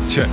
check.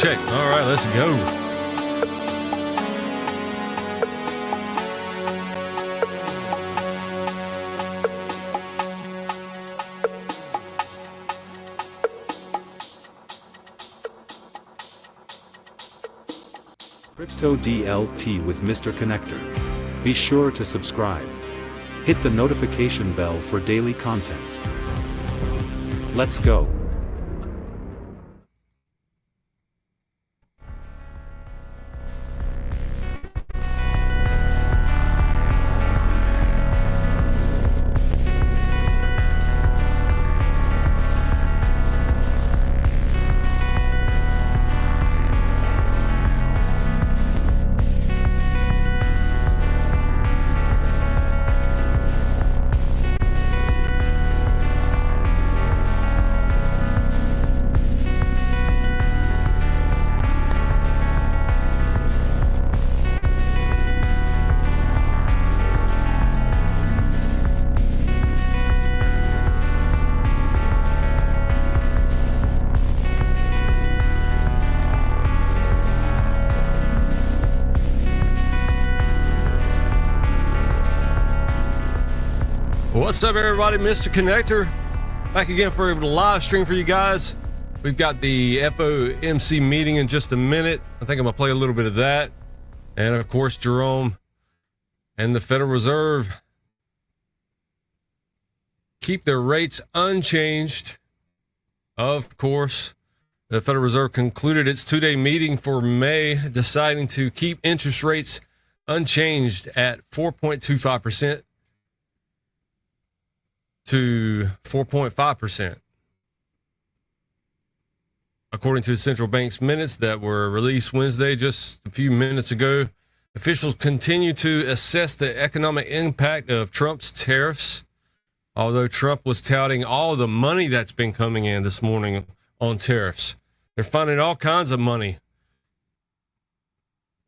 check. All right, let's go. Crypto DLT with Mr. Conectr. Be sure to subscribe. Hit the notification bell for daily content. Let's go. What's up, everybody? Mr. Conectr back again for a live stream for you guys. We've got the FOMC meeting in just a minute. I think I'm gonna play a little bit of that, and of course Jerome and the Federal Reserve keep their rates unchanged. Of course, the Federal Reserve concluded its two-day meeting for May, deciding to keep interest rates unchanged at 4.25% to 4.5%. According to the central bank's minutes that were released Wednesday, just a few minutes ago, officials continue to assess the economic impact of Trump's tariffs. Although Trump was touting all the money that's been coming in this morning on tariffs, they're finding all kinds of money.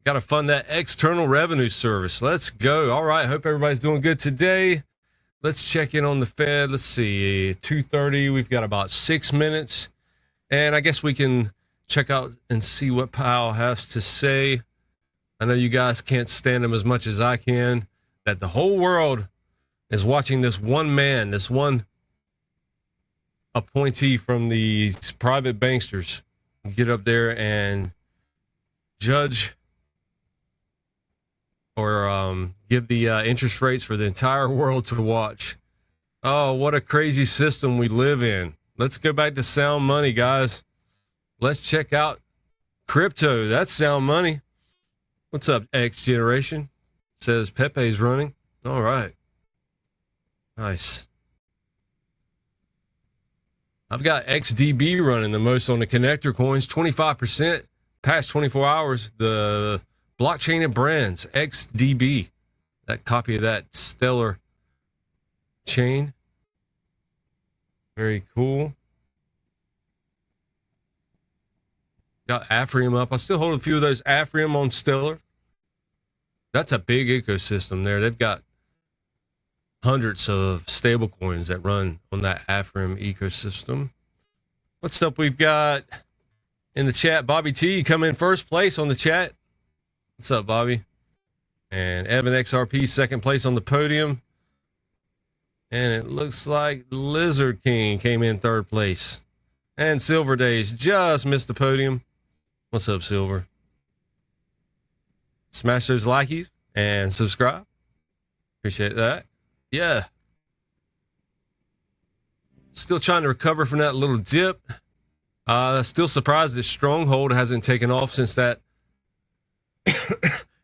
Got to fund that external revenue service. Let's go. All right. Hope everybody's doing good today. Let's check in on the Fed. Let's see, 2:30. We've got about 6 minutes. And I guess we can check out and see what Powell has to say. I know you guys can't stand him as much as I can. That the whole world is watching this one man, this one appointee from these private banksters get up there and judge or give the interest rates for the entire world to watch. Oh, what a crazy system we live in. Let's go back to sound money, guys. Let's check out crypto. That's sound money. What's up, X Generation? Says Pepe's running. All right. Nice. I've got XDB running the most on the Conectr coins, 25% past 24 hours. The blockchain and brands, XDB, that copy of that stellar chain. Very cool. Got Afrium up. I still hold a few of those Afrium on Stellar. That's a big ecosystem there. They've got hundreds of stable coins that run on that Afrium ecosystem. What's up? We've got in the chat, Bobby T come in first place on the chat. What's up, Bobby? And Evan XRP second place on the podium. And it looks like Lizard King came in third place. And Silver Days just missed the podium. What's up, Silver? Smash those likies and subscribe. Appreciate that. Yeah. Still trying to recover from that little dip. Still surprised that Stronghold hasn't taken off since that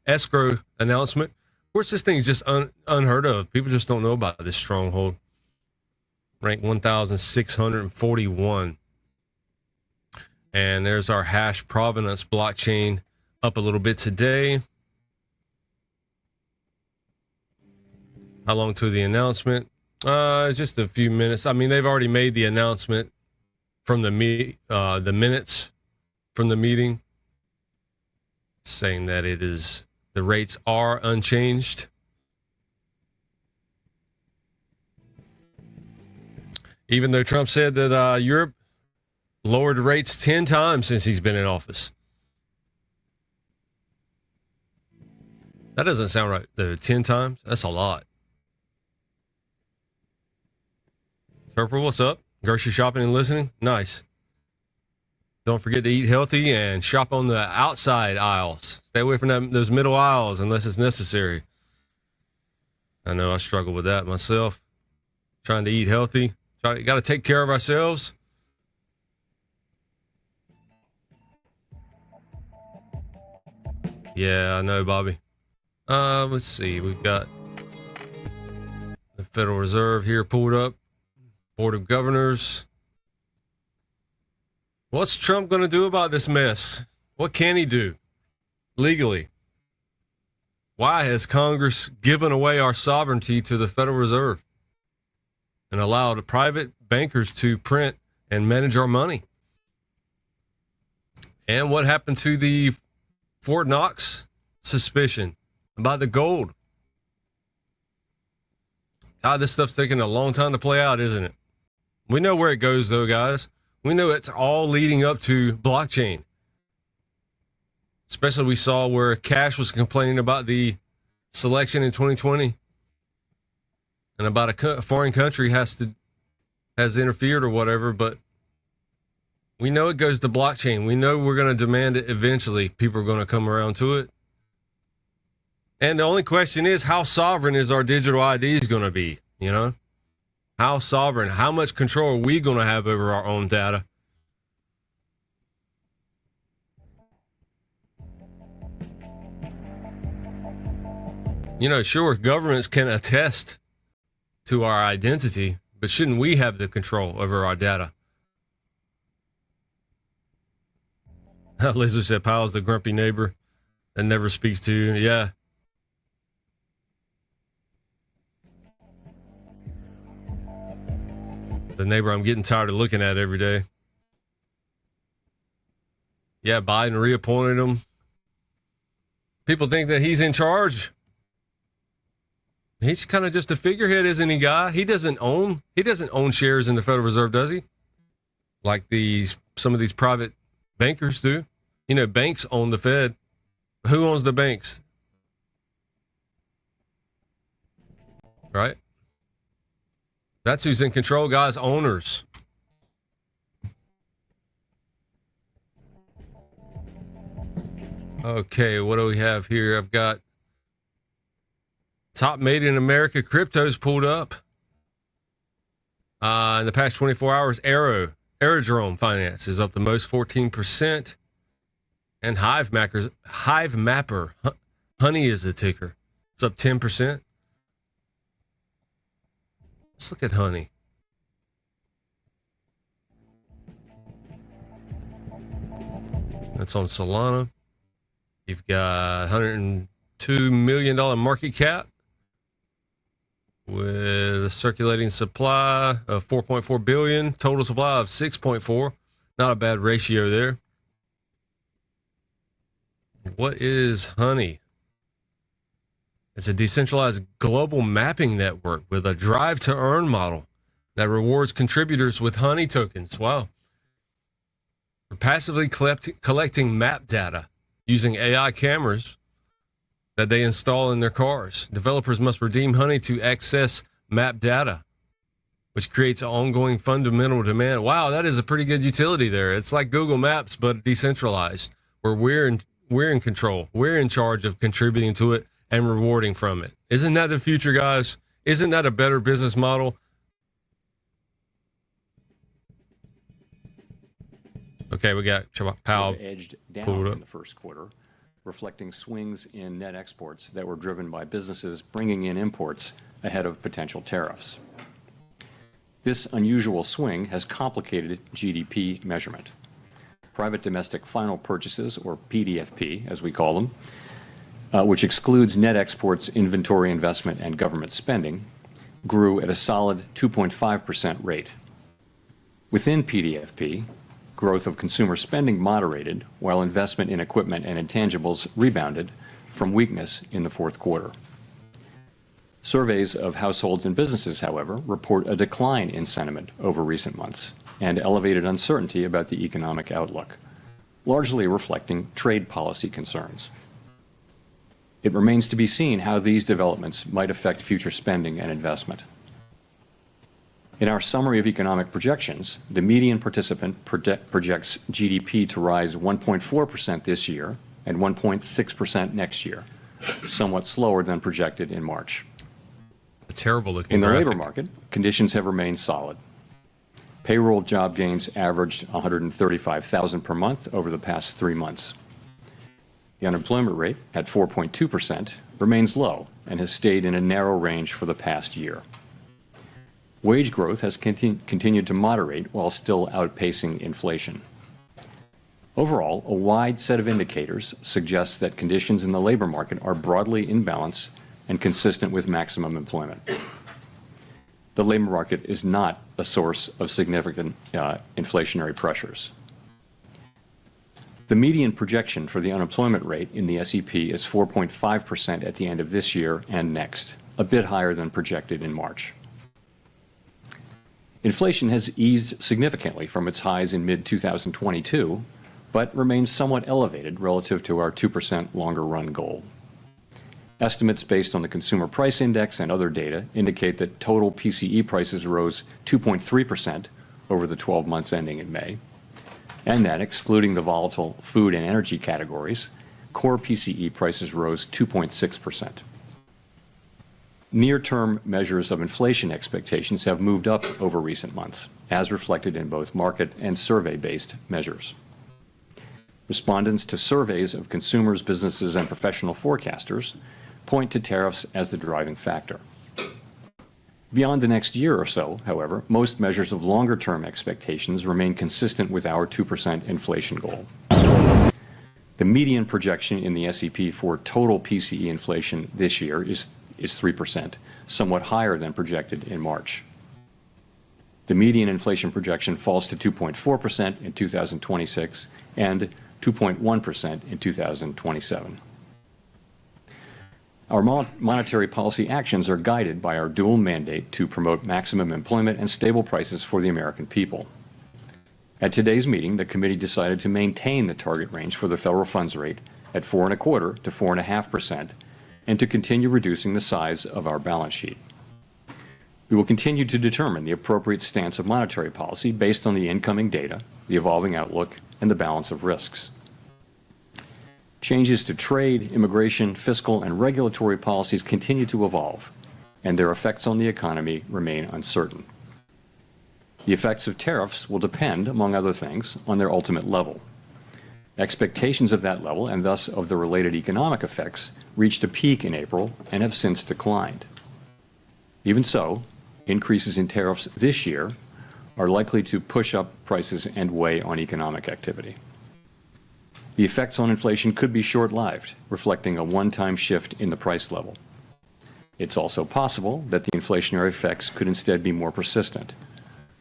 escrow announcement. Of course, this thing is just unheard of. People just don't know about this Stronghold. Ranked 1,641. And there's our hash provenance blockchain up a little bit today. How long to the announcement? Just a few minutes. I mean, they've already made the announcement from the minutes from the meeting, saying that the rates are unchanged. Even though Trump said that Europe lowered rates 10 times since he's been in office. That doesn't sound right, though. 10 times? That's a lot. Serper, what's up? Grocery shopping and listening? Nice. Don't forget to eat healthy and shop on the outside aisles. Stay away from those middle aisles unless it's necessary. I know I struggle with that myself. Trying to eat healthy. Got to take care of ourselves. Yeah, I know, Bobby. Let's see. We've got the Federal Reserve here pulled up. Board of Governors. What's Trump going to do about this mess? What can he do legally? Why has Congress given away our sovereignty to the Federal Reserve and allowed private bankers to print and manage our money? And what happened to the Fort Knox suspicion about the gold? God, this stuff's taking a long time to play out, isn't it? We know where it goes, though, guys. We know it's all leading up to blockchain. Especially we saw where Cash was complaining about the selection in 2020 and about a foreign country has interfered or whatever, but we know it goes to blockchain. We know we're going to demand it eventually. People are going to come around to it. And the only question is, how sovereign is our digital IDs going to be? You know, how sovereign, how much control are we going to have over our own data? You know, sure, governments can attest to our identity, but shouldn't we have the control over our data? Lizard said, Powell's the grumpy neighbor that never speaks to you. Yeah. The neighbor I'm getting tired of looking at every day. Yeah, Biden reappointed him. People think that he's in charge. He's kind of just a figurehead, isn't he, guy? He doesn't own shares in the Federal Reserve, does he? Like some of these private bankers do. You know, banks own the Fed. Who owns the banks? Right? That's who's in control, guys. Owners. Okay, what do we have here? I've got top made in America cryptos pulled up. In the past 24 hours, Aerodrome Finance is up the most, 14%. And Hive Mapper, Honey is the ticker. It's up 10%. Let's look at Honey. That's on Solana. You've got $102 million market cap with a circulating supply of 4.4 billion, total supply of 6.4. Not a bad ratio there. What is Honey? It's a decentralized global mapping network with a drive to earn model that rewards contributors with Honey tokens. Wow. We're passively collecting map data using AI cameras that they install in their cars. Developers must redeem Honey to access map data, which creates an ongoing fundamental demand. Wow, that is a pretty good utility there. It's like Google Maps, but decentralized, where we're in control. We're in charge of contributing to it and rewarding from it. Isn't that the future, guys? Isn't that a better business model? Okay, we got Powell edged down in the first quarter, reflecting swings in net exports that were driven by businesses bringing in imports ahead of potential tariffs. This unusual swing has complicated GDP measurement. Private domestic final purchases, or PDFP, as we call them, which excludes net exports, inventory investment, and government spending, grew at a solid 2.5% rate. Within PDFP, growth of consumer spending moderated, while investment in equipment and intangibles rebounded from weakness in the fourth quarter. Surveys of households and businesses, however, report a decline in sentiment over recent months and elevated uncertainty about the economic outlook, largely reflecting trade policy concerns. It remains to be seen how these developments might affect future spending and investment. In our summary of economic projections, the median participant projects GDP to rise 1.4% this year and 1.6% next year, somewhat slower than projected in March. A terrible looking In the graphic. labor market, conditions have remained solid. Payroll job gains averaged 135,000 per month over the past 3 months. The unemployment rate, at 4.2%, remains low and has stayed in a narrow range for the past year. Wage growth has continued to moderate while still outpacing inflation. Overall, a wide set of indicators suggests that conditions in the labor market are broadly in balance and consistent with maximum employment. The labor market is not a source of significant inflationary pressures. The median projection for the unemployment rate in the SEP is 4.5% at the end of this year and next, a bit higher than projected in March. Inflation has eased significantly from its highs in mid-2022, but remains somewhat elevated relative to our 2% longer-run goal. Estimates based on the Consumer Price Index and other data indicate that total PCE prices rose 2.3% over the 12 months ending in May, and that, excluding the volatile food and energy categories, core PCE prices rose 2.6%. Near-term measures of inflation expectations have moved up over recent months, as reflected in both market and survey-based measures. Respondents to surveys of consumers, businesses, and professional forecasters point to tariffs as the driving factor. Beyond the next year or so, however, most measures of longer-term expectations remain consistent with our 2% inflation goal. The median projection in the SEP for total PCE inflation this year is 3%, somewhat higher than projected in March. The median inflation projection falls to 2.4% in 2026 and 2.1% in 2027. Our monetary policy actions are guided by our dual mandate to promote maximum employment and stable prices for the American people. At today's meeting, the committee decided to maintain the target range for the federal funds rate at 4.25% to 4.5% and to continue reducing the size of our balance sheet. We will continue to determine the appropriate stance of monetary policy based on the incoming data, the evolving outlook, and the balance of risks. Changes to trade, immigration, fiscal, and regulatory policies continue to evolve, and their effects on the economy remain uncertain. The effects of tariffs will depend, among other things, on their ultimate level. Expectations of that level, and thus of the related economic effects, reached a peak in April and have since declined. Even so, increases in tariffs this year are likely to push up prices and weigh on economic activity. The effects on inflation could be short-lived, reflecting a one-time shift in the price level. It's also possible that the inflationary effects could instead be more persistent.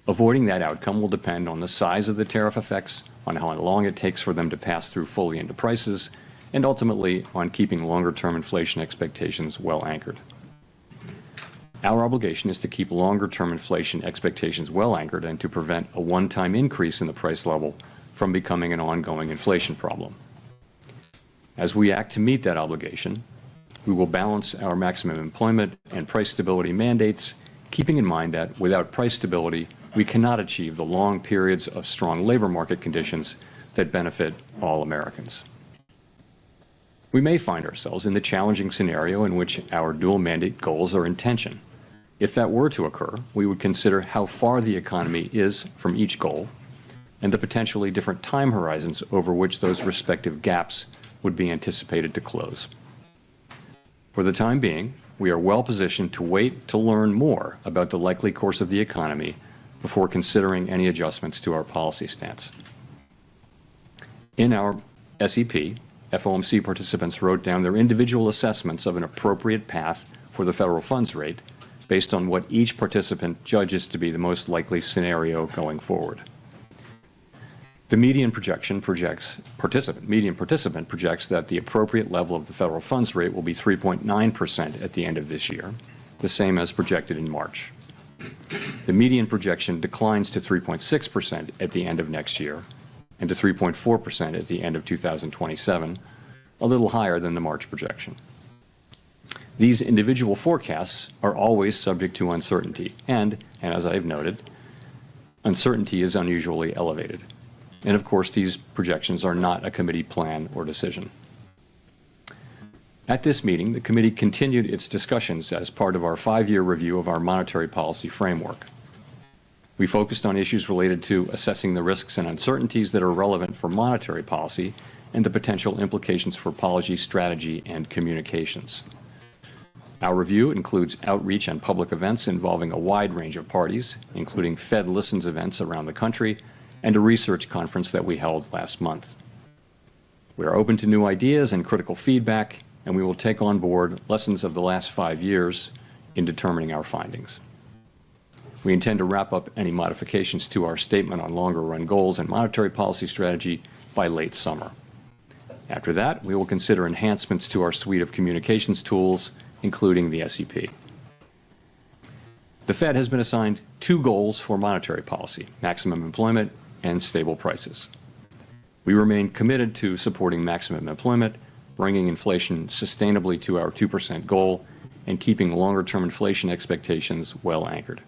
Avoiding that outcome will depend on the size of the tariff effects, on how long it takes for them to pass through fully into prices, and ultimately on keeping longer-term inflation expectations well anchored. Our obligation is to keep longer-term inflation expectations well anchored and to prevent a one-time increase in the price level from becoming an ongoing inflation problem. As we act to meet that obligation, we will balance our maximum employment and price stability mandates, keeping in mind that without price stability, we cannot achieve the long periods of strong labor market conditions that benefit all Americans. We may find ourselves in the challenging scenario in which our dual mandate goals are in tension. If that were to occur, we would consider how far the economy is from each goal and the potentially different time horizons over which those respective gaps would be anticipated to close. For the time being, we are well positioned to wait to learn more about the likely course of the economy before considering any adjustments to our policy stance. In our SEP, FOMC participants wrote down their individual assessments of an appropriate path for the federal funds rate based on what each participant judges to be the most likely scenario going forward. The median participant projects that the appropriate level of the federal funds rate will be 3.9% at the end of this year, the same as projected in March. The median projection declines to 3.6% at the end of next year and to 3.4% at the end of 2027, a little higher than the March projection. These individual forecasts are always subject to uncertainty, and as I've noted, uncertainty is unusually elevated. And of course, these projections are not a committee plan or decision. At this meeting, the committee continued its discussions as part of our 5-year review of our monetary policy framework. We focused on issues related to assessing the risks and uncertainties that are relevant for monetary policy and the potential implications for policy, strategy, and communications. Our review includes outreach and public events involving a wide range of parties, including Fed Listens events around the country and a research conference that we held last month. We are open to new ideas and critical feedback, and we will take on board lessons of the last 5 years in determining our findings. We intend to wrap up any modifications to our statement on longer-run goals and monetary policy strategy by late summer. After that, we will consider enhancements to our suite of communications tools, including the SEP. The Fed has been assigned 2 goals for monetary policy: maximum employment and stable prices. We remain committed to supporting maximum employment, bringing inflation sustainably to our 2% goal, and keeping longer-term inflation expectations well anchored.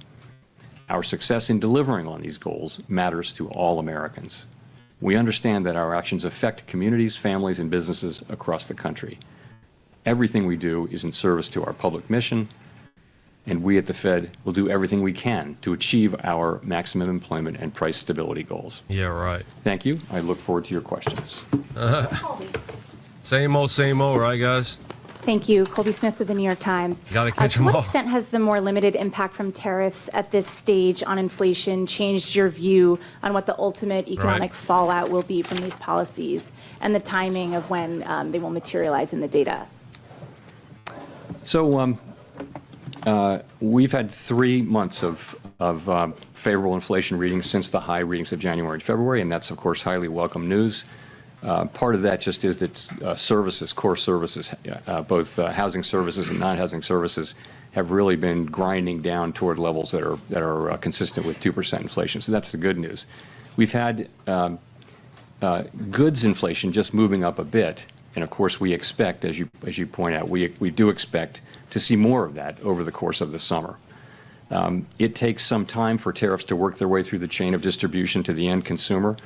Our success in delivering on these goals matters to all Americans. We understand that our actions affect communities, families, and businesses across the country. Everything we do is in service to our public mission, and we at the Fed will do everything we can to achieve our maximum employment and price stability goals. Yeah, right. Thank you. I look forward to your questions. Same old, right, guys? Thank you. Colby Smith with the New York Times. Gotta catch To 'em what all. extent has the more limited impact from tariffs at this stage on inflation changed your view on what the ultimate economic fallout will be from these policies and the timing of when they will materialize in the data? So we've had 3 months of favorable inflation readings since the high readings of January and February, and that's, of course, highly welcome news. Part of that just is that services, core services, both housing services and non-housing services, have really been grinding down toward levels that are consistent with 2% inflation. So that's the good news. We've had goods inflation just moving up a bit, and of course we expect, as you point out, we do expect to see more of that over the course of the summer. It takes some time for tariffs to work their way through the chain of distribution to the end consumer.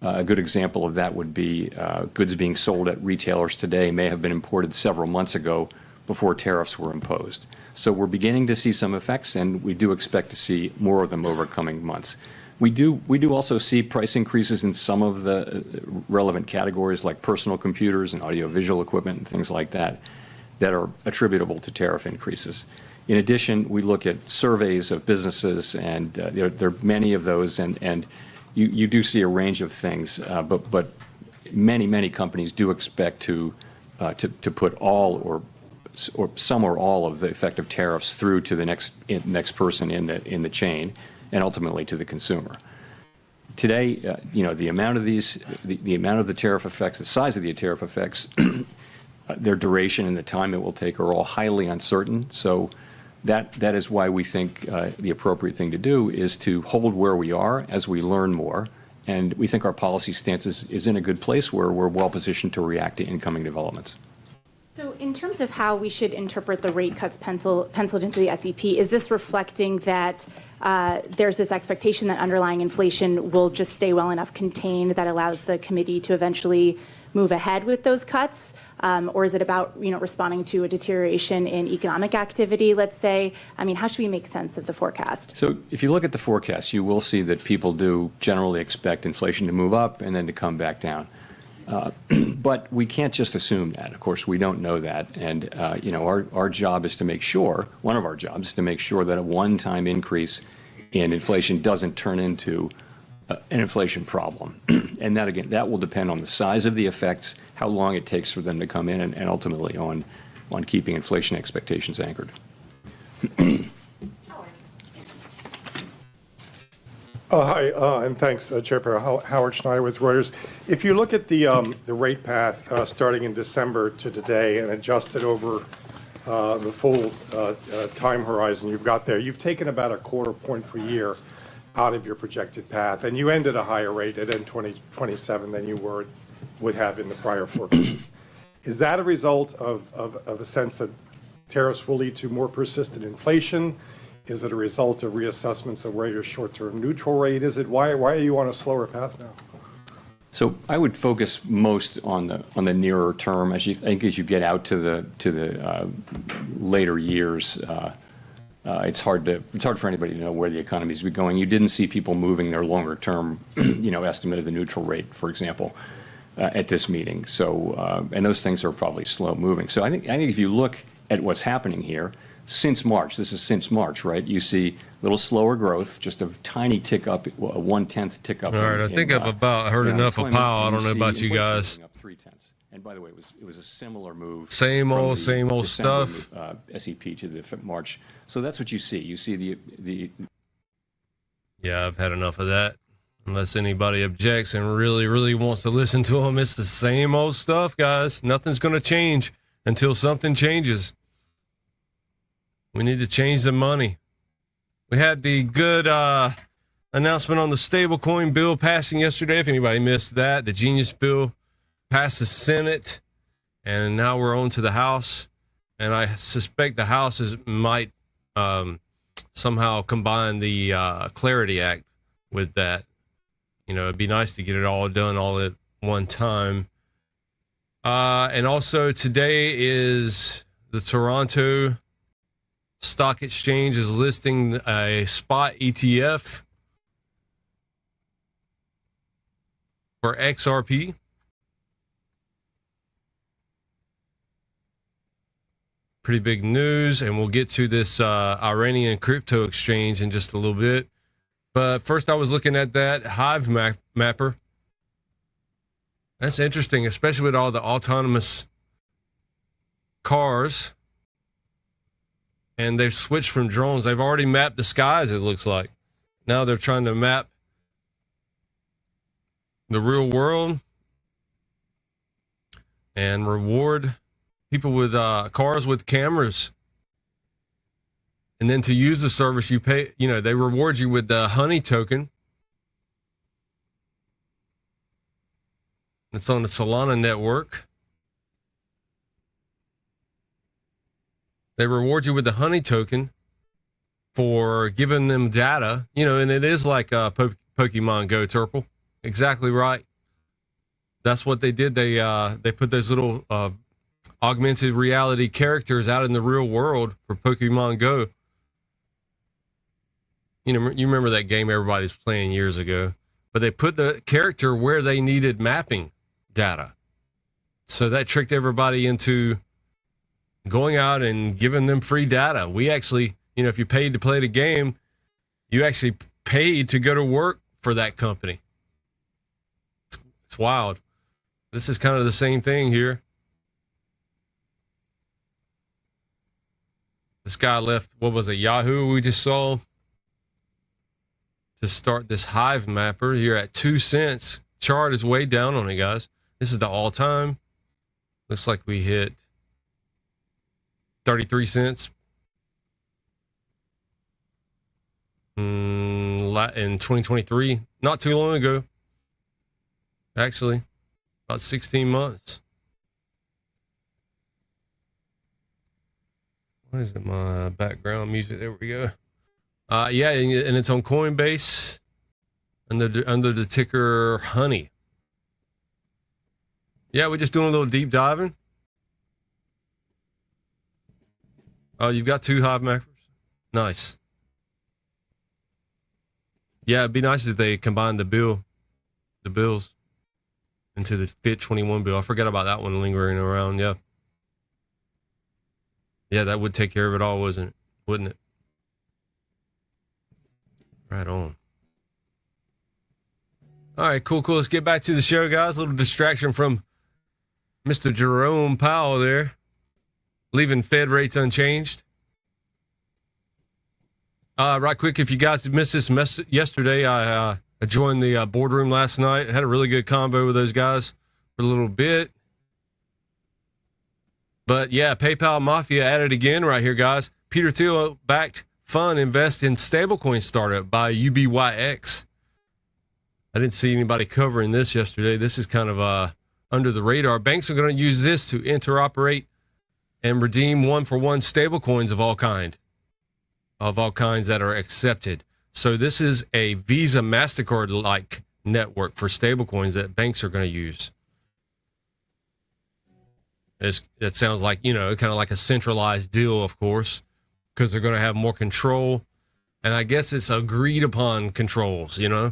A good example of that would be goods being sold at retailers today may have been imported several months ago before tariffs were imposed. So we're beginning to see some effects, and we do expect to see more of them over coming months. We do also see price increases in some of the relevant categories like personal computers and audiovisual equipment and things like that that are attributable to tariff increases. In addition, we look at surveys of businesses, and there are many of those, and you do see a range of things, but many companies do expect to put all or some or all of the effect of tariffs through to the next person in the chain, and ultimately to the consumer. Today, the amount of the amount of the tariff effects, the size of the tariff effects, their duration and the time it will take are all highly uncertain. So that is why we think the appropriate thing to do is to hold where we are as we learn more. And we think our policy stance is in a good place where we're well positioned to react to incoming developments. So in terms of how we should interpret the rate cuts penciled into the SEP, is this reflecting that there's this expectation that underlying inflation will just stay well enough contained that allows the committee to eventually move ahead with those cuts? Or is it about responding to a deterioration in economic activity, let's say? I mean, how should we make sense of the forecast? So if you look at the forecast, you will see that people do generally expect inflation to move up and then to come back down. But we can't just assume that. Of course, we don't know that. And, our job is to make sure, one of our jobs is to make sure that a one-time increase in inflation doesn't turn into an inflation problem. And that, again, that will depend on the size of the effects, how long it takes for them to come in, and ultimately on keeping inflation expectations anchored. Hi, and thanks, Chair. Howard Schneider with Reuters. If you look at the rate path starting in December to today and adjust it over the full time horizon you've got there, you've taken about a quarter point per year out of your projected path, and you end at a higher rate at end 2027 than you would have in the prior forecast. Is that a result of a sense that tariffs will lead to more persistent inflation? Is it a result of reassessments of where your short-term neutral rate is? Why are you on a slower path now? So I would focus most on the nearer term. As you get out to the later years, it's hard for anybody to know where the economy is going. You didn't see people moving their longer term, estimate of the neutral rate, for example, at this meeting. So and those things are probably slow moving. So I think if you look at what's happening here since March, this is since March, right? You see a little slower growth, just a tiny tick up, a 1/10 tick up. All right, I think I've about heard enough of Powell. I don't know about you guys. Up 0.3. And by the way, it was a similar move. Same old December stuff. SEP to the March. So that's what you see. You see the. Yeah, I've had enough of that. Unless anybody objects and really, really wants to listen to them, it's the same old stuff, guys. Nothing's going to change until something changes. We need to change the money. We had the good announcement on the stablecoin bill passing yesterday. If anybody missed that, the Genius bill passed the Senate, and now we're on to the House. And I suspect the House might somehow combine the Clarity Act with that. It'd be nice to get it all done all at one time. And also today is the Toronto Stock Exchange is listing a spot ETF for XRP. Pretty big news, and we'll get to this Iranian crypto exchange in just a little bit. But first I was looking at that Hive mapper. That's interesting, especially with all the autonomous cars. And they've switched from drones. They've already mapped the skies, it looks like. Now they're trying to map the real world and reward people with cars with cameras. And then to use the service, you pay, they reward you with the honey token. It's on the Solana network. They reward you with the honey token for giving them data, and it is like Pokemon Go, Turple. Exactly right. That's what they did. They put those little augmented reality characters out in the real world for Pokemon Go. You remember that game everybody was playing years ago, but they put the character where they needed mapping data. So that tricked everybody into going out and giving them free data. We actually, if you paid to play the game, you actually paid to go to work for that company. It's wild. This is kind of the same thing here. This guy left, what was it, Yahoo we just saw, to start this Hive mapper. You're at 2 cents. Chart is way down on it, guys. This is the all-time. Looks like we hit 33 cents in 2023. Not too long ago. Actually, about 16 months. Why is it my background music? There we go. Yeah, and it's on Coinbase under the ticker Honey. Yeah, we're just doing a little deep diving. Oh, you've got 2 Hive mappers? Nice. Yeah, it'd be nice if they combined the bills into the FIT 21 bill. I forgot about that one lingering around. Yeah. Yeah, that would take care of it all, wouldn't it? Right on. All right, cool. Let's get back to the show, guys. A little distraction from Mr. Jerome Powell there, leaving Fed rates unchanged. Right quick, if you guys missed this yesterday, I joined the boardroom last night. Had a really good combo with those guys for a little bit. But yeah, PayPal Mafia at it again right here, guys. Peter Thiel-backed fund invest in stablecoin startup by UBYX. I didn't see anybody covering this yesterday. This is kind of under the radar. Banks are going to use this to interoperate and redeem one-for-one stablecoins of all kinds that are accepted. So this is a Visa, MasterCard-like network for stablecoins that banks are going to use. That sounds like, kind of like a centralized deal, of course, because they're going to have more control. And I guess it's agreed upon controls, launching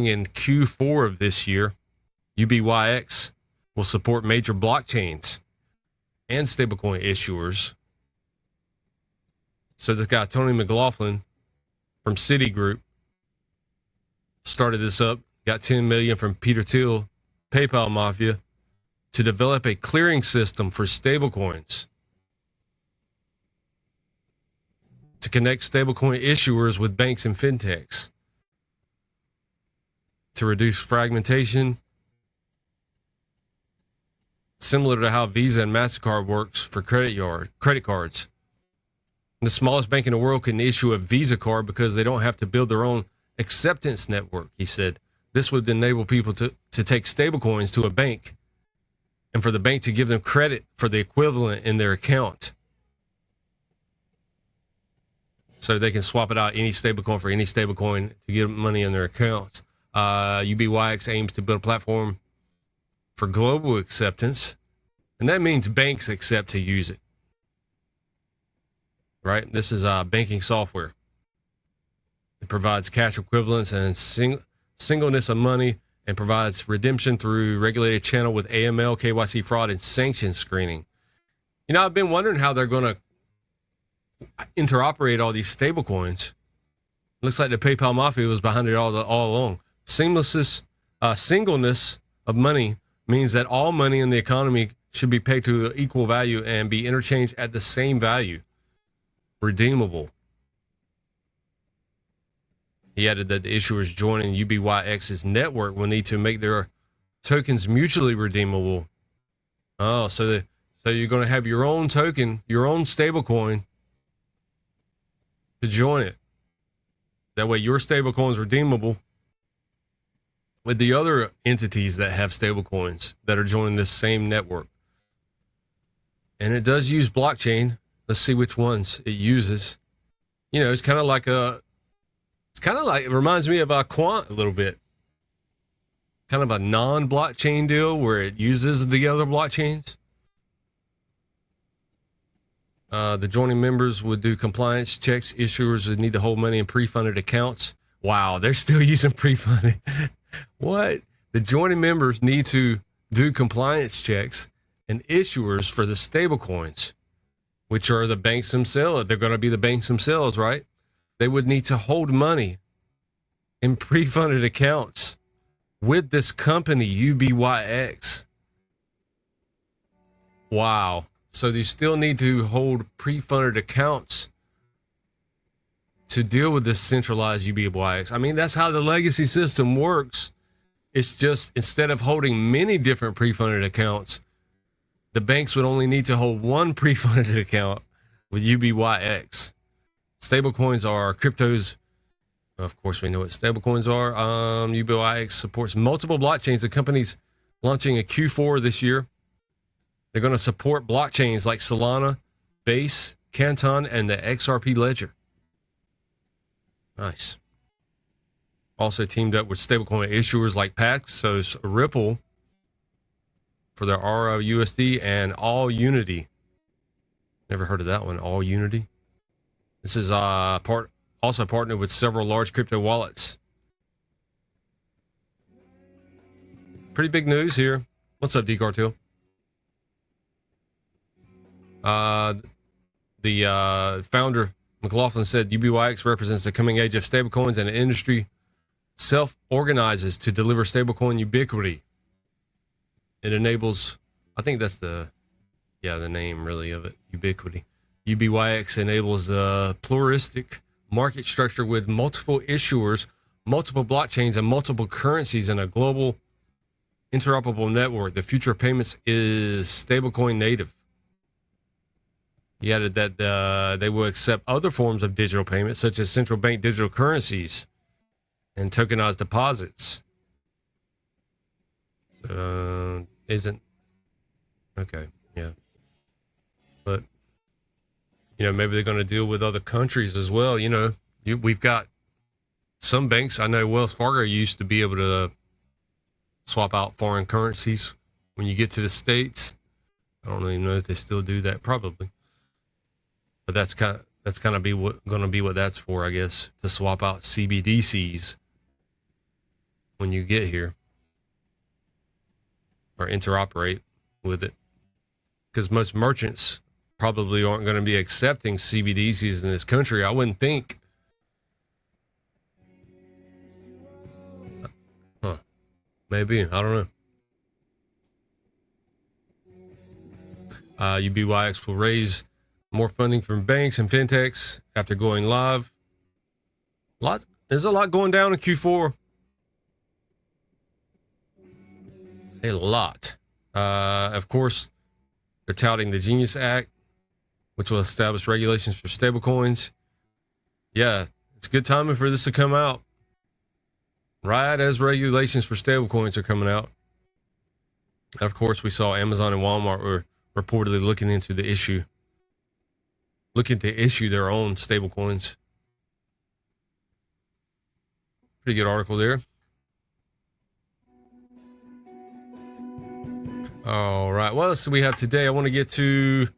in Q4 of this year. UBYX will support major blockchains and stablecoin issuers. So this guy, Tony McLaughlin from Citigroup, started this up, got $10 million from Peter Thiel, PayPal Mafia, to develop a clearing system for stablecoins to connect stablecoin issuers with banks and fintechs to reduce fragmentation, similar to how Visa and MasterCard works for credit cards. The smallest bank in the world can issue a Visa card because they don't have to build their own acceptance network, he said. This would enable people to take stablecoins to a bank and for the bank to give them credit for the equivalent in their account. So they can swap it out, any stablecoin for any stablecoin, to get money in their accounts. UBYX aims to build a platform for global acceptance, and that means banks accept to use it. Right? This is banking software. It provides cash equivalents and singleness of money, and provides redemption through regulated channel with AML, KYC fraud, and sanction screening. I've been wondering how they're going to interoperate all these stablecoins. Looks like the PayPal Mafia was behind it all along. Singleness of money means that all money in the economy should be paid to equal value and be interchanged at the same value. Redeemable. He added that the issuers joining UBYX's network will need to make their tokens mutually redeemable. Oh, so you're going to have your own token, your own stablecoin to join it. That way your stablecoin is redeemable with the other entities that have stablecoins that are joining this same network. And it does use blockchain. Let's see which ones it uses. It's kind of like it reminds me of Quant a little bit. Kind of a non-blockchain deal where it uses the other blockchains. The joining members would do compliance checks. Issuers would need to hold money in pre-funded accounts. Wow, they're still using pre-funded. What? The joining members need to do compliance checks, and issuers for the stable coins, which are the banks themselves. They're going to be the banks themselves, right? They would need to hold money in pre-funded accounts with this company, UBYX. Wow. So they still need to hold pre-funded accounts to deal with this centralized UBYX. I mean, that's how the legacy system works. It's just instead of holding many different pre-funded accounts, the banks would only need to hold one pre-funded account with UBYX. Stablecoins are cryptos. Of course, we know what stablecoins are. UBYX supports multiple blockchains. The company's launching a Q4 this year. They're going to support blockchains like Solana, Base, Canton, and the XRP ledger. Nice. Also teamed up with stablecoin issuers like Paxos, Ripple for their ROUSD, and All Unity. Never heard of that one, All Unity. This is also partnered with several large crypto wallets. Pretty big news here. What's up, D-Cartel? The founder, McLaughlin, said UBYX represents the coming age of stablecoins, and the industry self-organizes to deliver stablecoin ubiquity. It enables, I think that's the name really of it, ubiquity. UBYX enables a pluralistic market structure with multiple issuers, multiple blockchains, and multiple currencies in a global interoperable network. The future of payments is stablecoin native. He added that they will accept other forms of digital payment, such as central bank digital currencies and tokenized deposits. So, okay. Yeah. But, maybe they're going to deal with other countries as well. We've got some banks. I know Wells Fargo used to be able to swap out foreign currencies when you get to the States. I don't even know if they still do that, probably. But that's going to be what that's for, I guess, to swap out CBDCs when you get here or interoperate with it. Because most merchants probably aren't going to be accepting CBDCs in this country, I wouldn't think. Huh. Maybe. I don't know. UBYX will raise more funding from banks and fintechs after going live. There's a lot going down in Q4. A lot. Of course, they're touting the Genius Act, which will establish regulations for stablecoins. Yeah, it's good timing for this to come out. Right as regulations for stablecoins are coming out. Of course, we saw Amazon and Walmart were reportedly looking to issue their own stablecoins. Pretty good article there. All right, what else do we have today? I want to get to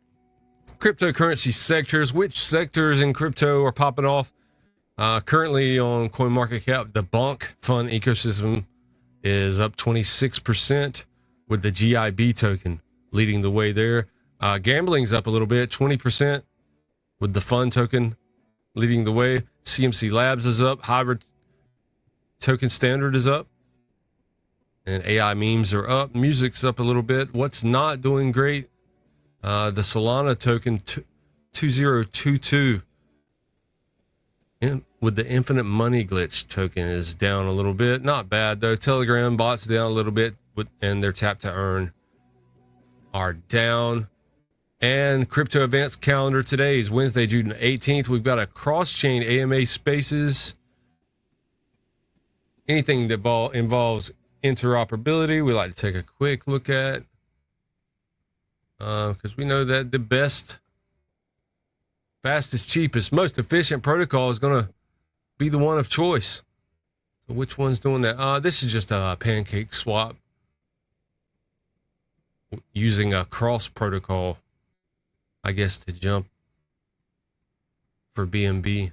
cryptocurrency sectors. Which sectors in crypto are popping off? Currently on CoinMarketCap, the Bonk fund ecosystem is up 26% with the GIB token leading the way there. Gambling's up a little bit, 20% with the fund token leading the way. CMC Labs is up. Hybrid token standard is up. And AI memes are up. Music's up a little bit. What's not doing great? The Solana token 2022 with the infinite money glitch token is down a little bit. Not bad though. Telegram bots down a little bit and their tap to earn are down. And crypto events calendar today is Wednesday, June 18th. We've got a cross-chain AMA Spaces. Anything that involves interoperability, we like to take a quick look at. Because we know that the best, fastest, cheapest, most efficient protocol is going to be the one of choice. So which one's doing that? This is just a pancake swap using a cross protocol, I guess, to jump for BNB.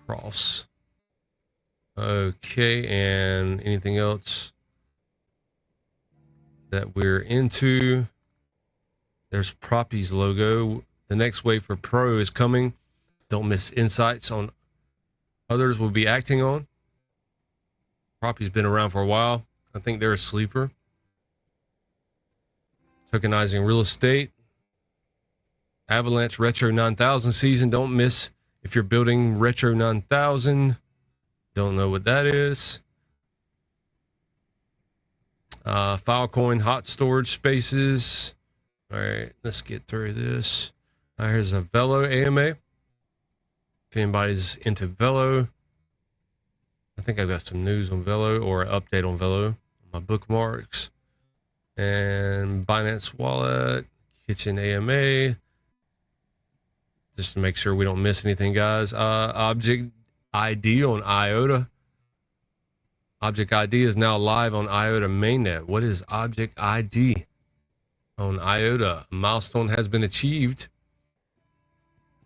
Cross. Okay, and anything else that we're into? There's Proppy's logo. The next wave for Pro is coming. Don't miss insights on others we'll be acting on. Proppy's been around for a while. I think they're a sleeper. Tokenizing real estate. Avalanche Retro 9000 season. Don't miss if you're building Retro 9000. Don't know what that is. Filecoin hot storage spaces. All right, let's get through this. Here's a VELO AMA. If anybody's into VELO, I think I've got some news on VELO or an update on VELO. My bookmarks. And Binance Wallet, Kitchen AMA. Just to make sure we don't miss anything, guys. Object ID on IOTA. Object ID is now live on IOTA mainnet. What is Object ID on IOTA? A milestone has been achieved.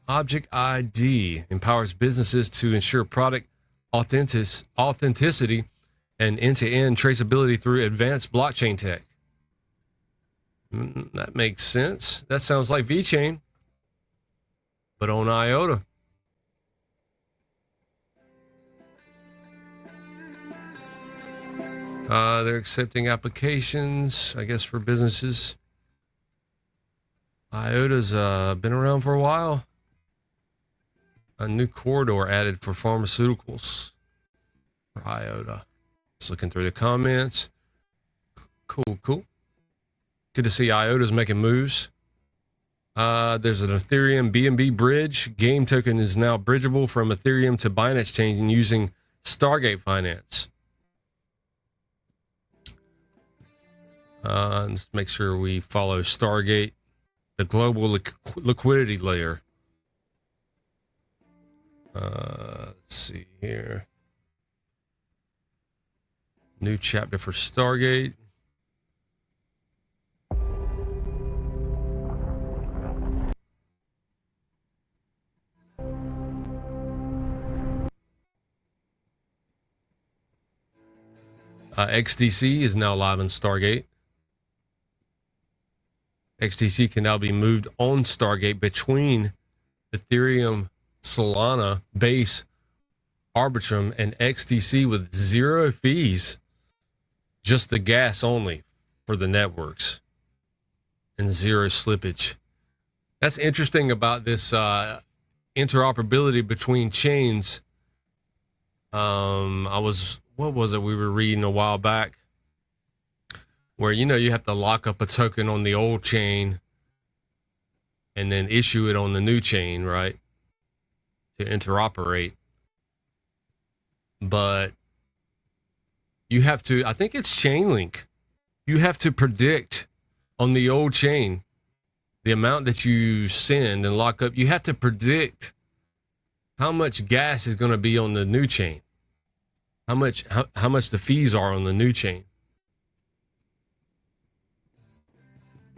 Object ID empowers businesses to ensure product authenticity and end-to-end traceability through advanced blockchain tech. That makes sense. That sounds like VeChain, but on IOTA. They're accepting applications, I guess, for businesses. IOTA's been around for a while. A new corridor added for pharmaceuticals for IOTA. Just looking through the comments. Cool. Good to see IOTA's making moves. There's an Ethereum BNB bridge. Game token is now bridgeable from Ethereum to Binance Chain using Stargate Finance. Let's make sure we follow Stargate, the global liquidity layer. Let's see here. New chapter for Stargate. XDC is now live in Stargate. XDC can now be moved on Stargate between Ethereum, Solana, Base, Arbitrum, and XDC with 0 fees. Just the gas only for the networks and 0 slippage. That's interesting about this interoperability between chains. What was it we were reading a while back? Where, you know, you have to lock up a token on the old chain and then issue it on the new chain, right? To interoperate. But you have to, I think it's Chainlink. You have to predict on the old chain the amount that you send and lock up. You have to predict how much gas is going to be on the new chain. How much the fees are on the new chain.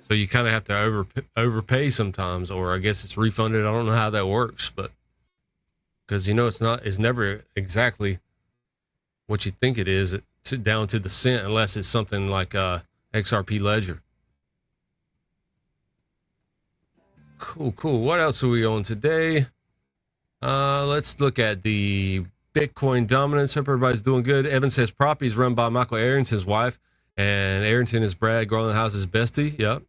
So you kind of have to overpay sometimes, or I guess it's refunded. I don't know how that works, but because, you know, it's never exactly what you think it is, down to the cent, unless it's something like XRP Ledger. Cool. What else are we on today? Let's look at the Bitcoin dominance. Hope everybody's doing good. Evan says property is run by Michael Arrington's wife, and Arrington is Brad Garlandhouse's bestie. Yep.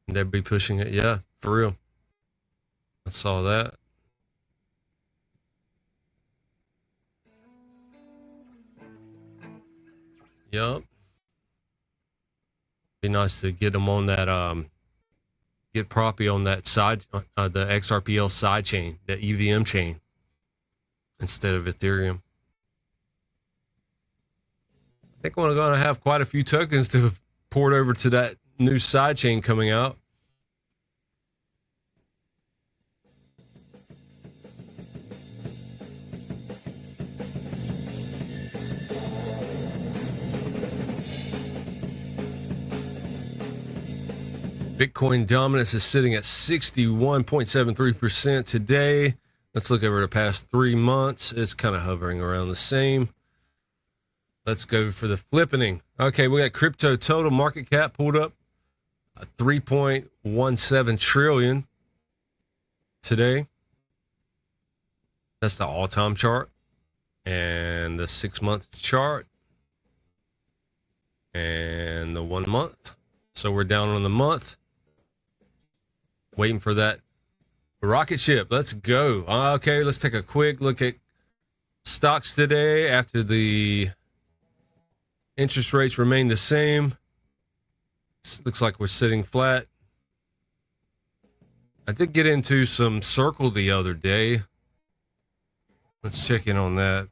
And they'd be pushing it. Yeah, for real. I saw that. Yep. Be nice to get them on that, get property on that side, the XRPL side chain, the EVM chain, instead of Ethereum. I think we're going to have quite a few tokens to port over to that new side chain coming out. Bitcoin dominance is sitting at 61.73% today. Let's look over the past 3 months. It's kind of hovering around the same. Let's go for the flippening. Okay, we got crypto total market cap pulled up 3.17 trillion today. That's the all-time chart, and the 6-month chart, and the 1 month. So we're down on the month. Waiting for that rocket ship. Let's go. Okay, let's take a quick look at stocks today after the interest rates remain the same. Looks like we're sitting flat. I did get into some Circle the other day. Let's check in on that.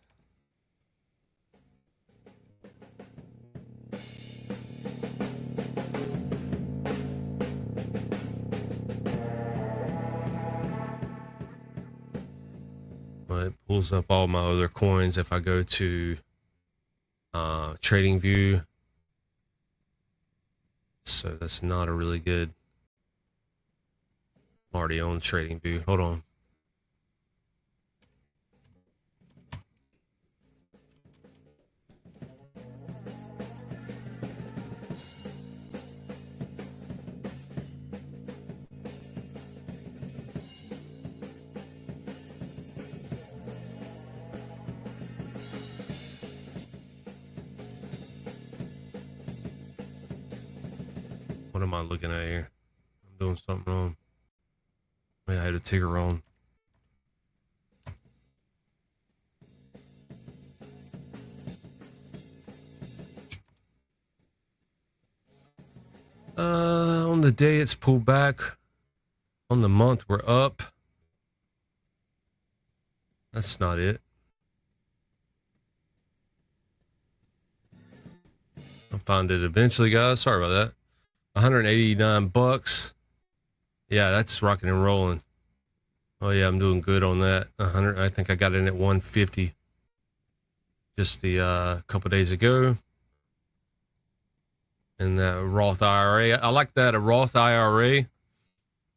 It pulls up all my other coins if I go to Trading View. So that's not a really good. I'm already on Trading View. Hold on. What am I looking at here? I'm doing something wrong. Maybe I had a ticker wrong. On the day it's pulled back. On the month we're up. That's not it. I'll find it eventually, guys. Sorry about that. 189 bucks. Yeah, that's rocking and rolling. Oh yeah, I'm doing good on that. 100. I think I got in at 150 just the couple days ago. And that Roth IRA, I like that a Roth IRA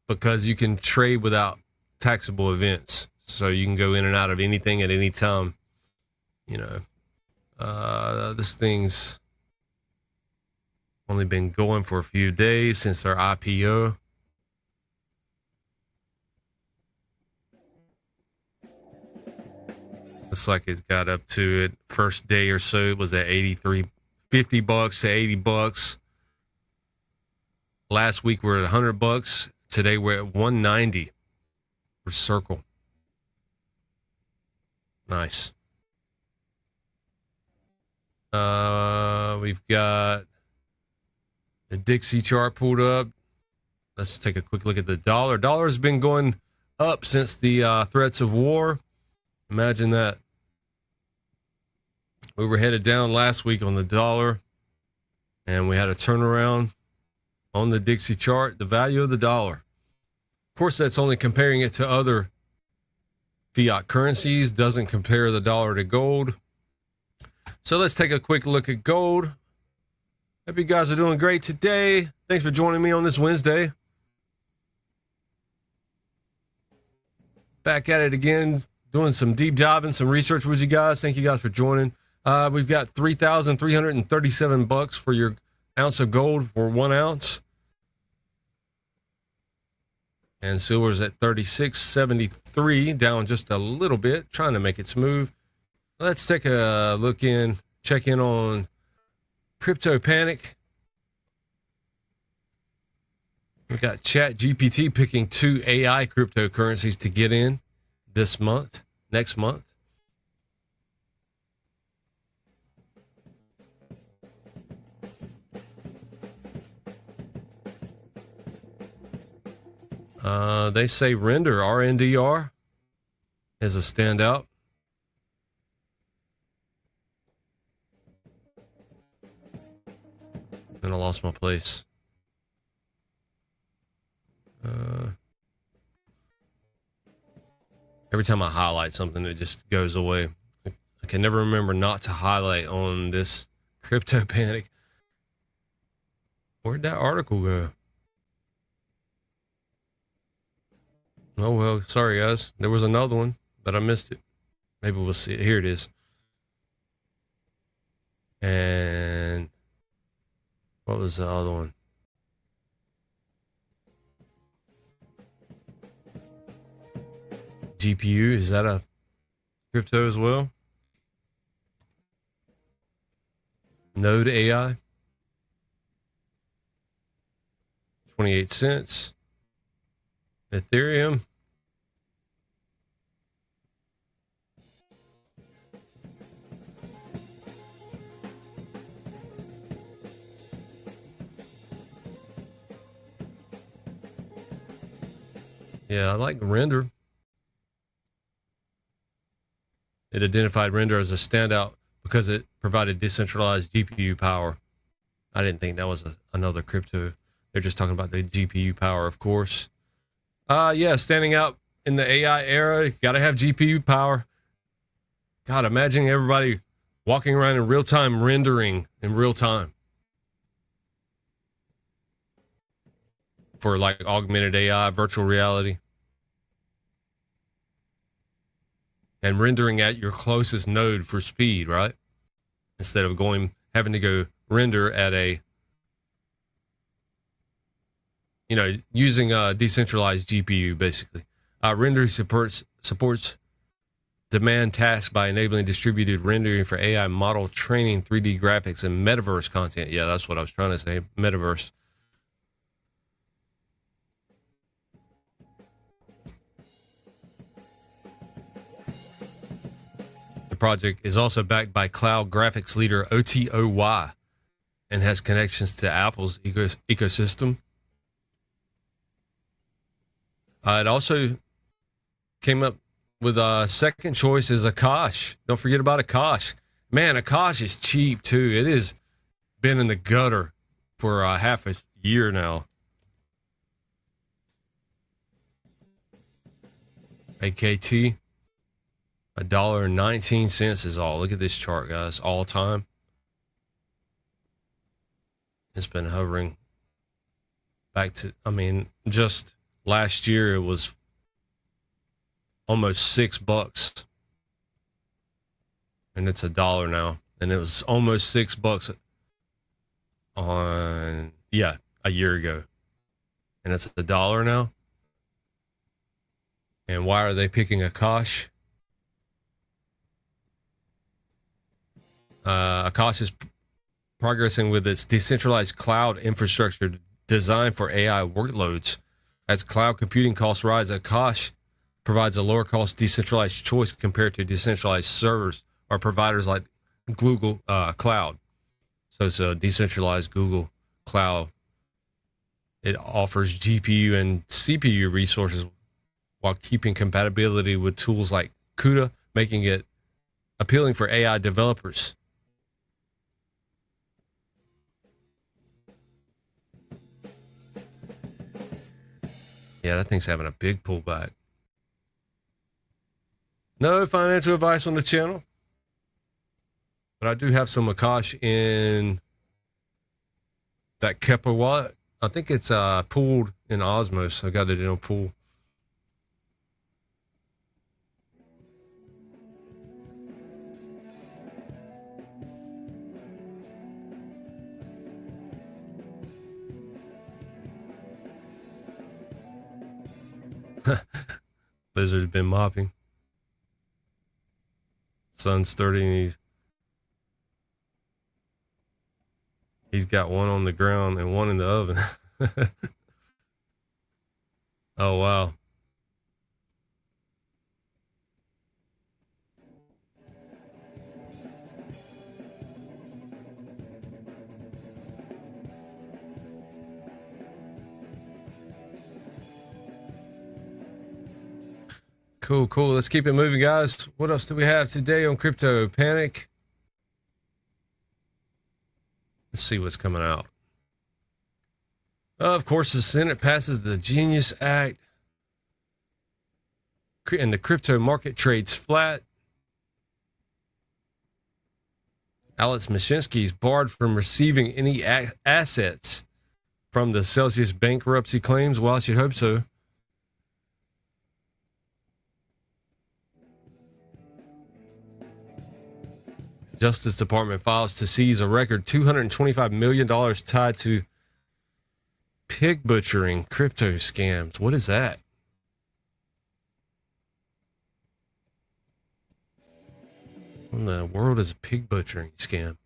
because you can trade without taxable events. So you can go in and out of anything at any time. You know, this thing's only been going for a few days since their IPO. Looks like it's got up to it. First day or so, it was at 50 bucks to 80 bucks. Last week we're at 100 bucks. Today we're at 190 for Circle. Nice. We've got the Dixie chart pulled up. Let's take a quick look at the dollar. Dollar's been going up since the threats of war. Imagine that. We were headed down last week on the dollar, and we had a turnaround on the Dixie chart, the value of the dollar. Of course, that's only comparing it to other fiat currencies, doesn't compare the dollar to gold. So let's take a quick look at gold. Hope you guys are doing great today. Thanks for joining me on this Wednesday. Back at it again, doing some deep diving, some research with you guys. Thank you guys for joining. We've got 3,337 bucks for your ounce of gold for 1 ounce. And silver's at 36.73, down just a little bit, trying to make it smooth. Let's take a look in, check in on crypto panic. We've got ChatGPT picking 2 AI cryptocurrencies to get in this month, next month. They say Render, RNDR, is a standout. And I lost my place. Every time I highlight something, it just goes away. I can never remember not to highlight on this crypto panic. Where'd that article go? Oh, well, sorry, guys. There was another one, but I missed it. Maybe we'll see it. Here it is. And what was the other one? GPU, is that a crypto as well? Node AI. 28 cents. Ethereum. Yeah, I like Render. It identified Render as a standout because it provided decentralized GPU power. I didn't think that was another crypto. They're just talking about the GPU power, of course. Yeah, standing out in the AI era, you gotta have GPU power. God, imagine everybody walking around in real time, rendering in real time. For like augmented AI, virtual reality. And rendering at your closest node for speed, right? Instead of having to go render at a, using a decentralized GPU, basically. Render supports demand tasks by enabling distributed rendering for AI model training, 3D graphics, and metaverse content. Yeah, that's what I was trying to say, metaverse. The project is also backed by cloud graphics leader OTOY and has connections to Apple's ecosystem. It also came up with a second choice is Akash. Don't forget about Akash. Man, Akash is cheap too. It is been in the gutter for half a year now. AKT, $1.19 is all. Look at this chart, guys. All time. It's been hovering back to, I mean, just last year it was almost $6. And it's $1 now. And it was almost $6 on, yeah, a year ago. And it's $1 now. And why are they picking Akash? Akash is progressing with its decentralized cloud infrastructure designed for AI workloads. As cloud computing costs rise, Akash provides a lower cost decentralized choice compared to decentralized servers or providers like Google Cloud. So it's a decentralized Google Cloud. It offers GPU and CPU resources while keeping compatibility with tools like CUDA, making it appealing for AI developers. Yeah, that thing's having a big pullback. No financial advice on the channel, but I do have some Akash in that Kepler wallet. I think it's pooled in Osmos. I got it in a pool. Blizzard's been mopping. Sun's 30 and he's got one on the ground and one in the oven. Oh, wow. Cool, cool. Let's keep it moving, guys. What else do we have today on Crypto Panic? Let's see what's coming out. Of course, the Senate passes the Genius Act, and the crypto market trades flat. Alex Mashinsky is barred from receiving any assets from the Celsius bankruptcy claims. Well, I should hope so. Justice Department files to seize a record $225 million tied to pig butchering crypto scams. What is that? What in the world is a pig butchering scam?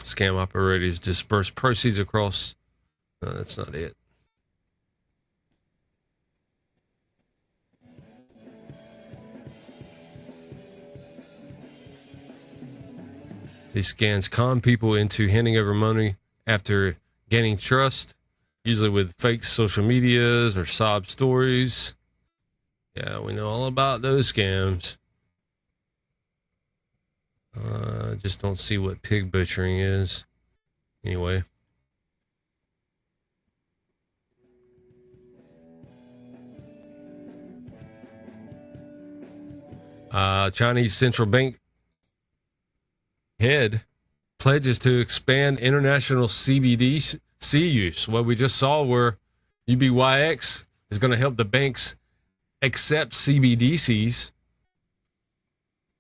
Scam operators disperse proceeds across. No, that's not it. These scams con people into handing over money after gaining trust, usually with fake social medias or sob stories. Yeah, we know all about those scams. Just don't see what pig butchering is. Anyway. Chinese central bank head pledges to expand international CBDC use. What we just saw where UBYX is going to help the banks accept CBDCs.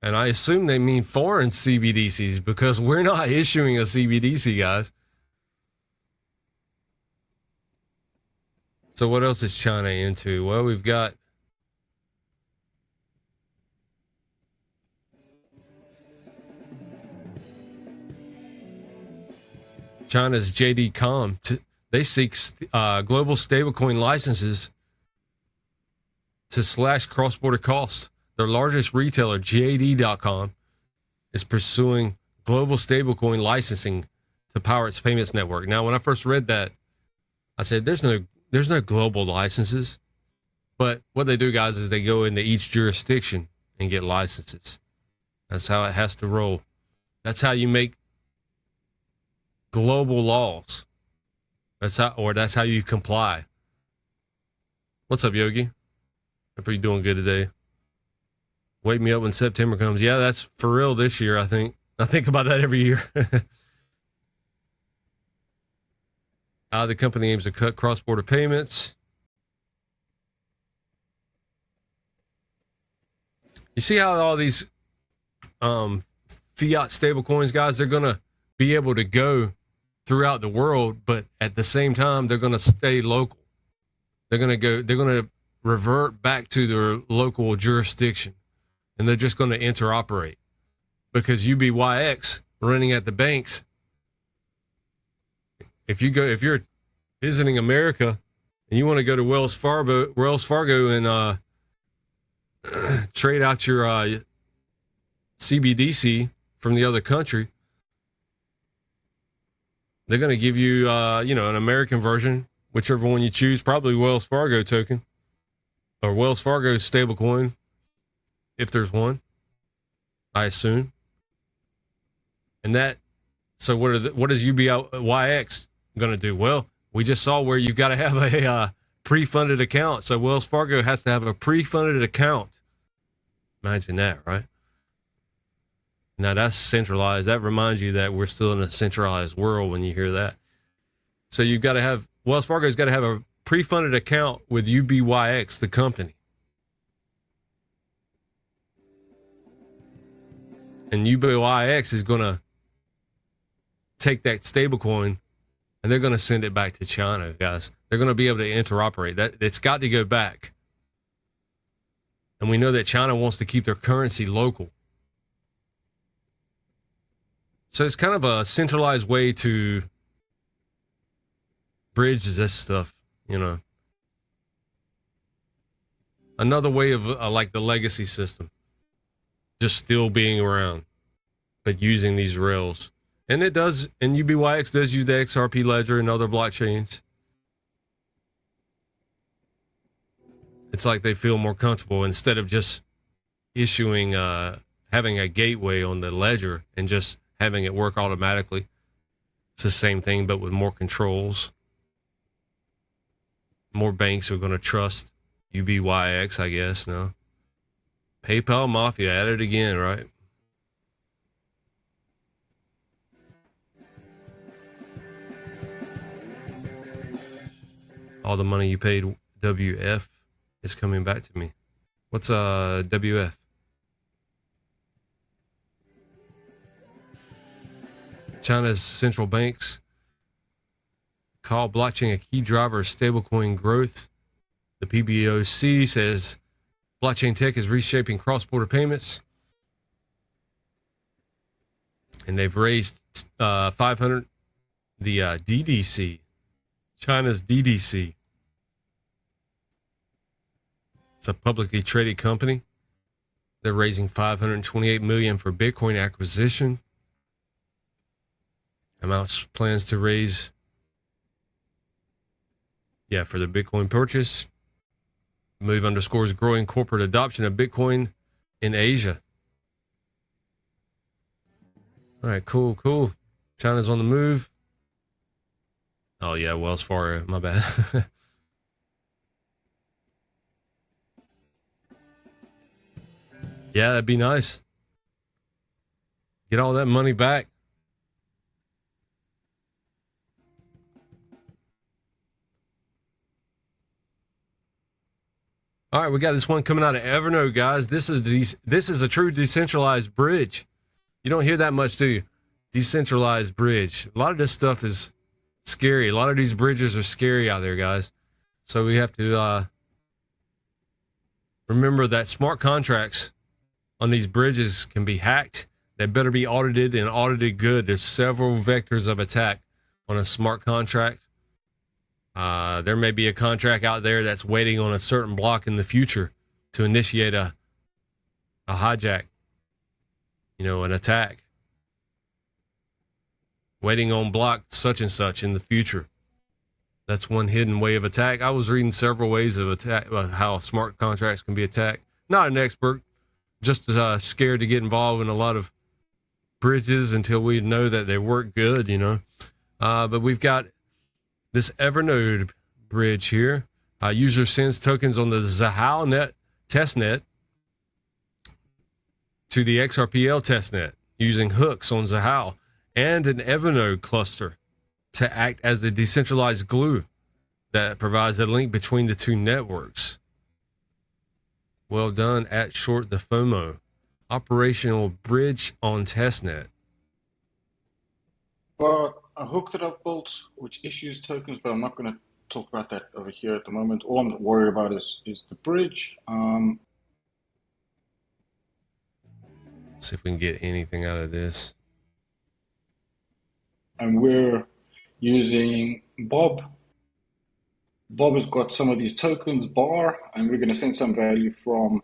And I assume they mean foreign CBDCs because we're not issuing a CBDC, guys. So what else is China into? Well, we've got China's JD.com. They seek global stablecoin licenses to slash cross-border costs. their largest retailer, JD.com, is pursuing global stablecoin licensing to power its payments network. Now, when I first read that, I said, there's no global licenses. But what they do, guys, is they go into each jurisdiction and get licenses. That's how it has to roll. That's how you make global laws. That's how you comply. What's up, Yogi? Hope you're doing good today. Wake me up when September comes. Yeah, that's for real this year, I think. I think about that every year. The company aims to cut cross-border payments. You see how all these fiat stablecoins, guys, they're going to be able to go throughout the world, but at the same time, they're going to stay local. They're going to revert back to their local jurisdiction, and they're just going to interoperate because UBYX running at the banks. If you're visiting America and you want to go to Wells Fargo and trade out your CBDC from the other country, they're going to give you, an American version, whichever one you choose, probably Wells Fargo token or Wells Fargo stablecoin, if there's one, I assume. And so what is UBYX going to do? Well, we just saw where you've got to have a pre-funded account. So Wells Fargo has to have a pre-funded account. Imagine that, right? Now that's centralized. That reminds you that we're still in a centralized world when you hear that. So Wells Fargo's got to have a pre-funded account with UBYX, the company. And UBYX is going to take that stablecoin and they're going to send it back to China, guys. They're going to be able to interoperate. It's got to go back. And we know that China wants to keep their currency local. So it's kind of a centralized way to bridge this stuff, Another way of like the legacy system, just still being around, but using these rails. And UBYX does use the XRP ledger and other blockchains. It's like they feel more comfortable instead of just issuing, having a gateway on the ledger and just having it work automatically. It's the same thing, but with more controls. More banks are going to trust UBYX, I guess, no? PayPal Mafia at it again, right? All the money you paid WF is coming back to me. What's WF? China's central banks call blockchain a key driver of stablecoin growth. The PBOC says blockchain tech is reshaping cross-border payments. And they've raised 500, the DDC, China's DDC. It's a publicly traded company. They're raising $528 million for Bitcoin acquisition. Amounts plans to raise, for the Bitcoin purchase. Move underscores growing corporate adoption of Bitcoin in Asia. All right, cool. China's on the move. Oh, yeah, Wells Fargo. My bad. Yeah, that'd be nice. Get all that money back. All right, we got this one coming out of Evernote, guys. This is a true decentralized bridge. You don't hear that much, do you? Decentralized bridge. A lot of this stuff is scary. A lot of these bridges are scary out there, guys. So we have to remember that smart contracts on these bridges can be hacked. They better be audited and audited good. There's several vectors of attack on a smart contract. There may be a contract out there that's waiting on a certain block in the future to initiate a a hijack, an attack, waiting on block such and such in the future. That's one hidden way of attack. I was reading several ways of attack, how smart contracts can be attacked. Not an expert, just scared to get involved in a lot of bridges until we know that they work good, But we've got this Evernode bridge here. User sends tokens on the Zahal net testnet to the XRPL testnet using hooks on Zahal and an Evernode cluster to act as the decentralized glue that provides a link between the two networks. Well done at Short the FOMO. Operational bridge on testnet. Well, a hook that I've built, which issues tokens, but I'm not going to talk about that over here at the moment. All I'm worried about is the bridge. See if we can get anything out of this. And we're using Bob. Bob has got some of these tokens, BAR, and we're going to send some value from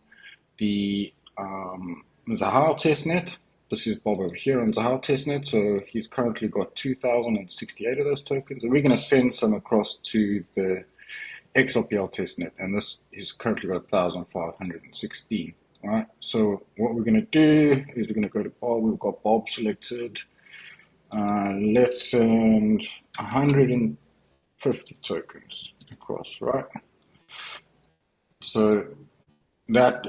the Zahal testnet. This is Bob over here on Zahal testnet. So he's currently got 2,068 of those tokens, and we're going to send some across to the XRPL testnet, and this is currently got 1,516. All right. So what we're going to do is we're going to go to Bob. We've got Bob selected. Let's send 150 tokens across, right? So that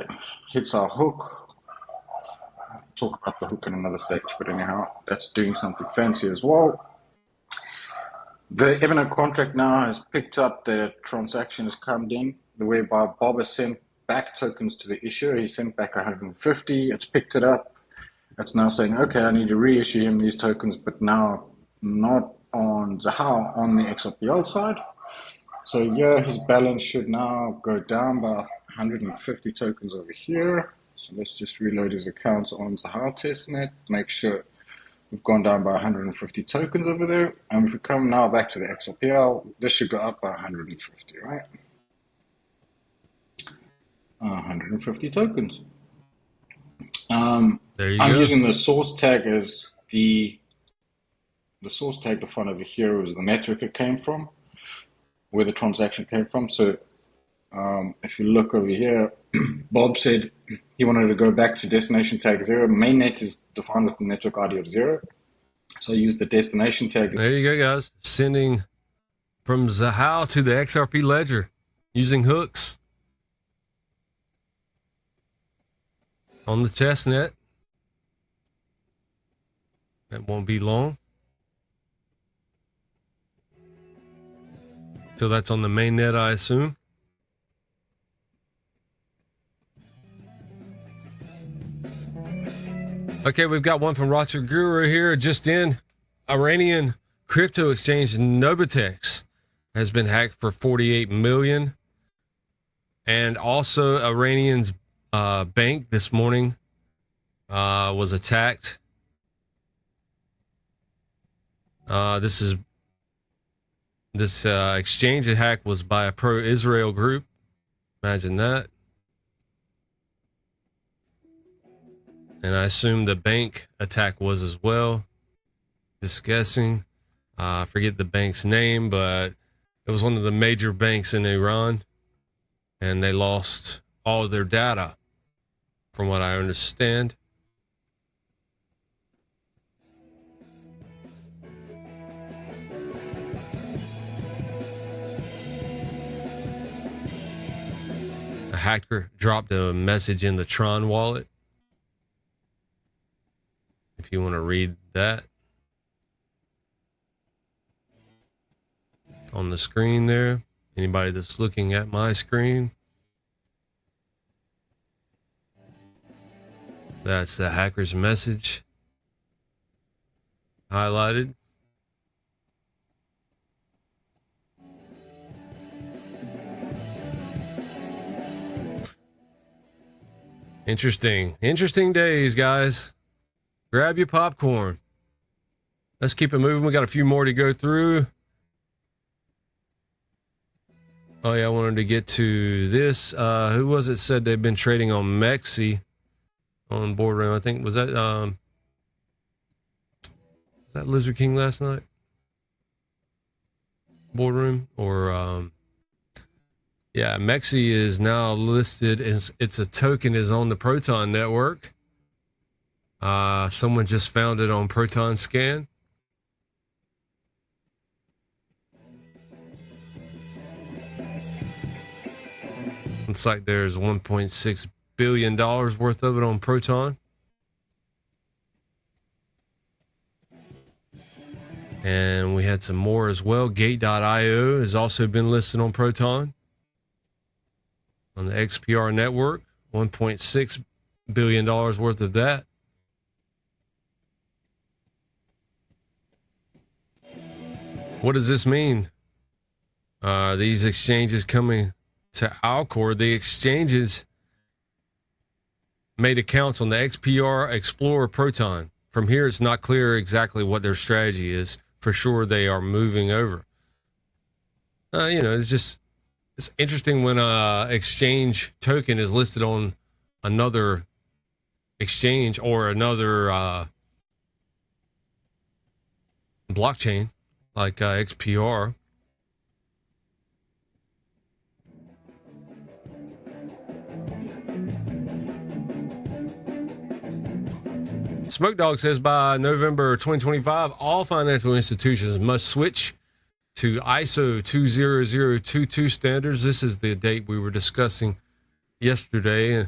hits our hook. I'll talk about the hook in another stage, but anyhow, that's doing something fancy as well. The Evernote contract now has picked up the transaction has come in, the whereby Bob has sent back tokens to the issuer. He sent back 150. It's picked it up. It's now saying, okay, I need to reissue him these tokens, but now not on Zahal, on the XRPL side. So yeah, his balance should now go down by 150 tokens over here. So let's just reload his accounts on Zahal testnet, make sure we've gone down by 150 tokens over there. And if we come now back to the XRPL, this should go up by 150, right? 150 tokens. There you I'm go. using the source tag as the source tag defined over here was the network it came from, where the transaction came from. So if you look over here, Bob said he wanted to go back to destination tag 0. Mainnet is defined with the network ID of 0. So I use the destination tag. There you go, guys. Sending from Zahal to the XRP ledger using hooks on the testnet. That won't be long. So that's on the main net, I assume. Okay, we've got one from Roger Guru here. Just in, Iranian crypto exchange Novitex has been hacked for 48 million. And also Iranian's bank this morning was attacked. This exchange hack was by a pro-Israel group. Imagine that. And I assume the bank attack was as well. Just guessing. I forget the bank's name, but it was one of the major banks in Iran. And they lost all of their data, from what I understand. A hacker dropped a message in the Tron wallet. If you want to read that on the screen there, anybody that's looking at my screen, that's the hacker's message highlighted. Interesting days, guys. Grab your popcorn. Let's keep it moving. We got a few more to go through. Oh yeah, I wanted to get to this. Who was it said they've been trading on Mexi? on boardroom. I think was that Lizard King last night? Boardroom or yeah, Mexi is now listed as it's a token is on the Proton network. Someone just found it on Proton Scan. Looks like there's $1.6 billion worth of it on Proton. And we had some more as well. Gate.io has also been listed on Proton. On the XPR network, $1.6 billion worth of that. What does this mean? These exchanges coming to Alcor, the exchanges made accounts on the XPR, Explorer, Proton. From here, it's not clear exactly what their strategy is. For sure, they are moving over. It's interesting when a exchange token is listed on another exchange or another blockchain like XPR. Smoke Dog says by November 2025, all financial institutions must switch to ISO 20022 standards. This is the date we were discussing yesterday.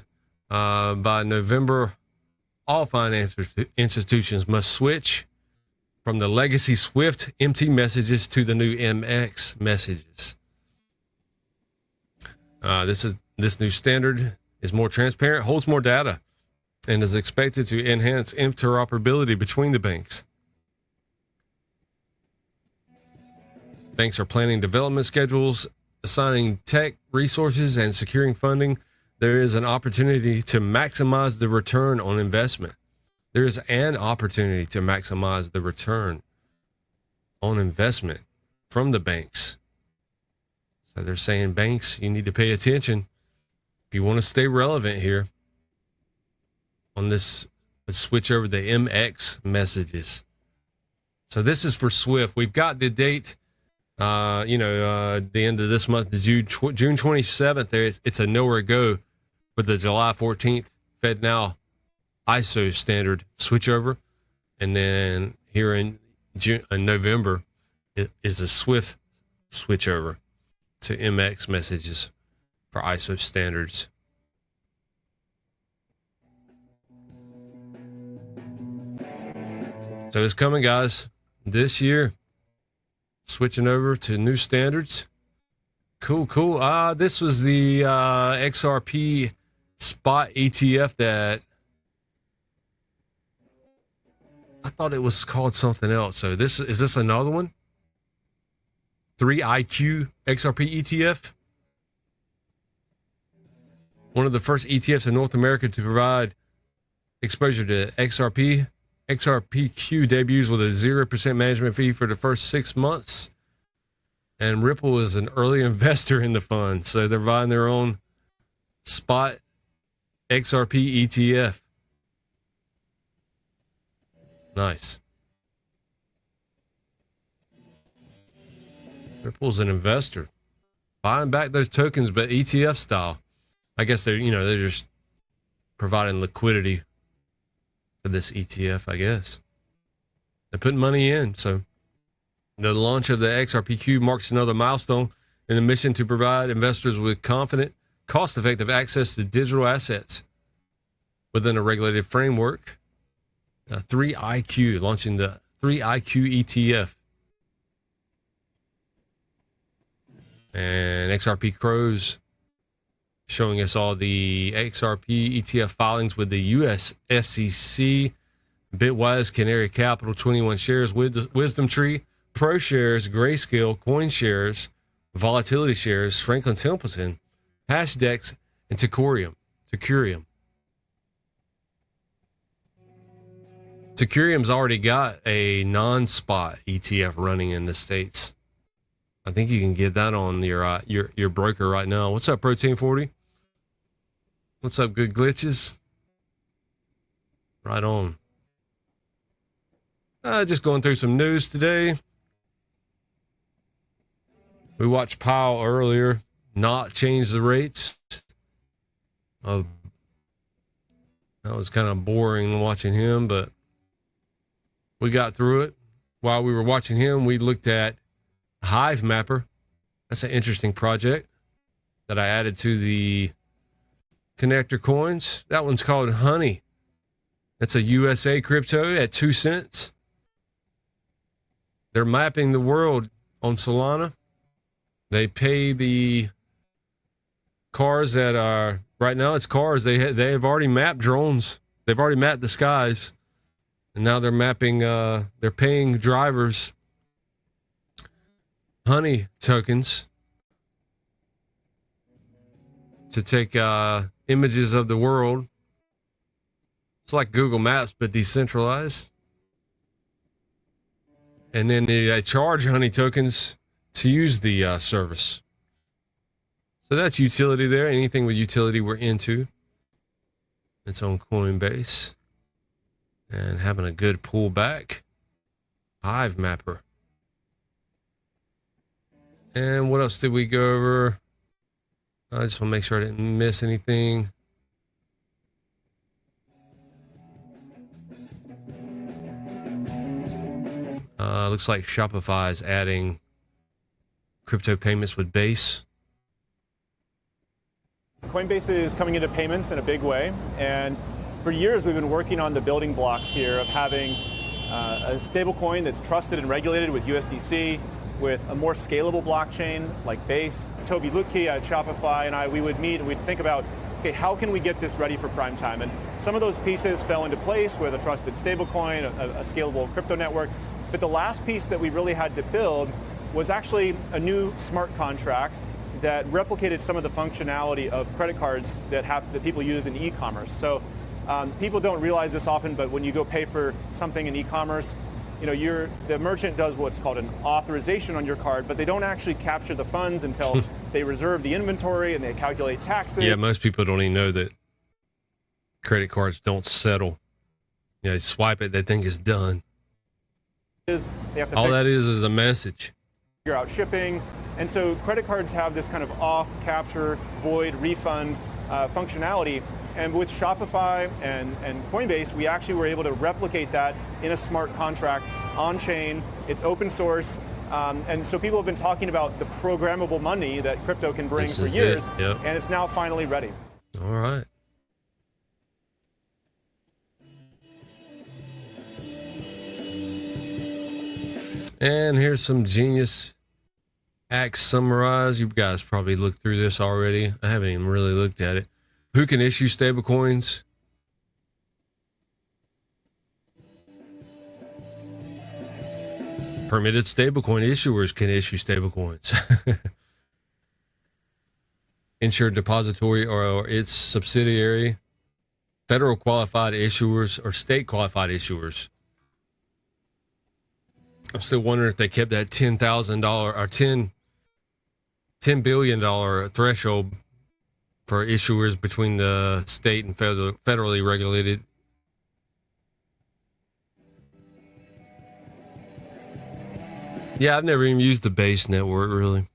By November, all financial institutions must switch from the legacy Swift MT messages to the new MX messages. This new standard is more transparent, holds more data, and is expected to enhance interoperability between the banks. Banks are planning development schedules, assigning tech resources, and securing funding. There is an opportunity to maximize the return on investment. There is an opportunity to maximize the return on investment from the banks. So they're saying, banks, you need to pay attention if you want to stay relevant here. On this, let's switch over the MX messages. So this is for Swift. We've got the date, the end of this month, June 27th. It's a nowhere go with the July 14th FedNow ISO standard switchover. And then here in November, it is a Swift switchover to MX messages for ISO standards. So it's coming, guys, this year. Switching over to new standards. Cool. This was the XRP spot ETF that I thought it was called something else. So is this another one? 3IQ XRP ETF. One of the first ETFs in North America to provide exposure to XRP. XRPQ debuts with a 0% management fee for the first 6 months. And Ripple is an early investor in the fund. So they're buying their own spot XRP ETF. Nice. Ripple's an investor. Buying back those tokens, but ETF style. I guess they're just providing liquidity for this ETF, I guess. They're putting money in. So the launch of the XRPQ marks another milestone in the mission to provide investors with confident, cost-effective access to digital assets within a regulated framework. 3IQ, launching the 3IQ ETF. And XRP Crows showing us all the XRP ETF filings with the US SEC. Bitwise, Canary Capital, 21 shares. Wisdom Tree, Pro Shares, Grayscale, Coin Shares, Volatility Shares, Franklin Templeton, Hashdex, and Tecurium. Tecurium's already got a non-spot ETF running in the States. I think you can get that on your broker right now. What's up, Protein 40? What's up, Good Glitches? Right on. Just going through some news today. We watched Powell earlier not change the rates. That was kind of boring watching him, but we got through it. While we were watching him, we looked at Hive Mapper. That's an interesting project that I added to the Conectr coins. That one's called Honey. That's a USA crypto at 2 cents. They're mapping the world on Solana. They pay the cars that are, right now it's cars. They have already mapped drones. They've already mapped the skies. And now they're mapping, they're paying drivers Honey tokens to take images of the world. It's like Google Maps, but decentralized. And then they charge Honey tokens to use the service. So that's utility there. Anything with utility we're into. It's on Coinbase. And having a good pullback. Hive Mapper. And what else did we go over? I just want to make sure I didn't miss anything. Looks like Shopify is adding crypto payments with Base. Coinbase is coming into payments in a big way, and for years we've been working on the building blocks here of having a stable coin that's trusted and regulated with USDC, with a more scalable blockchain like Base. Toby Lutke at Shopify and we would meet and we'd think about, okay, how can we get this ready for prime time? And some of those pieces fell into place with a trusted stablecoin, a scalable crypto network. But the last piece that we really had to build was actually a new smart contract that replicated some of the functionality of credit cards that people use in e-commerce. So people don't realize this often, but when you go pay for something in e-commerce, the merchant does what's called an authorization on your card, but they don't actually capture the funds until they reserve the inventory and they calculate taxes. Yeah, most people don't even know that credit cards don't settle. They swipe it, they think it's done. They have to All that is a message. Figure out shipping. And so credit cards have this kind of auth, capture, void, refund functionality. And with Shopify and Coinbase, we actually were able to replicate that in a smart contract on-chain. It's open source. And so people have been talking about the programmable money that crypto can bring for years. Yep. And it's now finally ready. All right. And here's some Genius Acts summarized. You guys probably looked through this already. I haven't even really looked at it. Who can issue stablecoins? Permitted stablecoin issuers can issue stablecoins. Insured depository or its subsidiary, federal qualified issuers, or state qualified issuers. I'm still wondering if they kept that $10,000 or $10 billion threshold for issuers between the state and federally regulated. Yeah, I've never even used the Base network, really.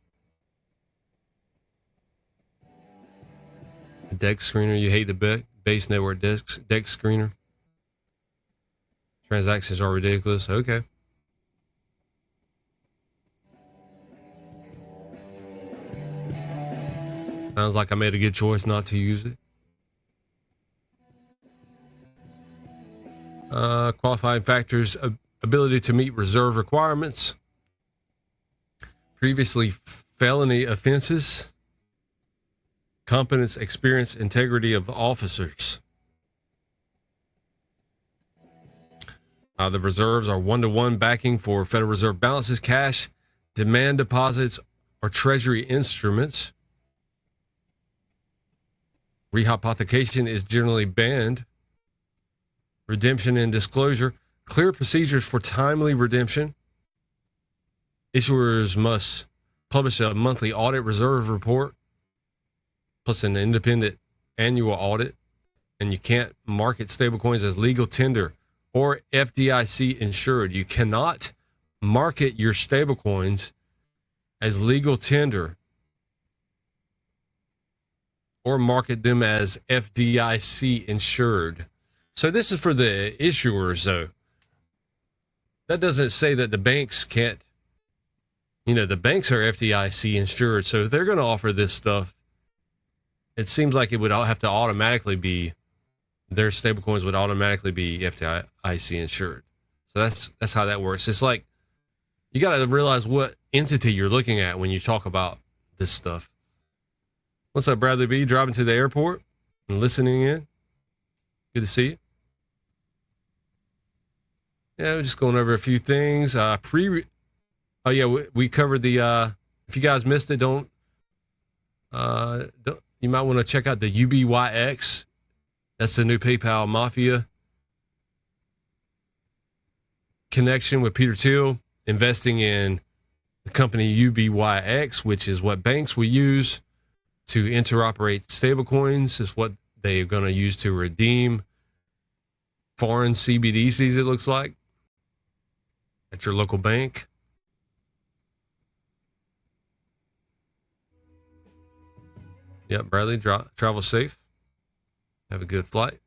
Dex screener, you hate the Base network Dex screener. Transactions are ridiculous. Okay. Sounds like I made a good choice not to use it. Qualifying factors, ability to meet reserve requirements. Previously felony offenses. Competence, experience, integrity of officers. The reserves are 1-to-1 backing for Federal Reserve balances, cash, demand deposits, or treasury instruments. Rehypothecation is generally banned. Redemption and disclosure. Clear procedures for timely redemption. Issuers must publish a monthly audit reserve report, plus an independent annual audit. and you can't market stablecoins as legal tender or FDIC insured. You cannot market your stablecoins as legal tender or market them as FDIC insured. So this is for the issuers, though. That doesn't say that the banks can't. The banks are FDIC insured, so if they're going to offer this stuff, it seems like it would have to automatically be, their stablecoins would automatically be FDIC insured. So that's how that works. It's like, you got to realize what entity you're looking at when you talk about this stuff. What's up, Bradley B? Driving to the airport and listening in. Good to see you. Yeah, we're just going over a few things. Oh yeah, we covered the. If you guys missed it, don't. You might want to check out the UBYX. That's the new PayPal Mafia connection with Peter Thiel, investing in the company UBYX, which is what banks will use to interoperate stablecoins. Is what they are going to use to redeem foreign CBDCs. It looks like at your local bank. Yep, Bradley, travel safe. Have a good flight.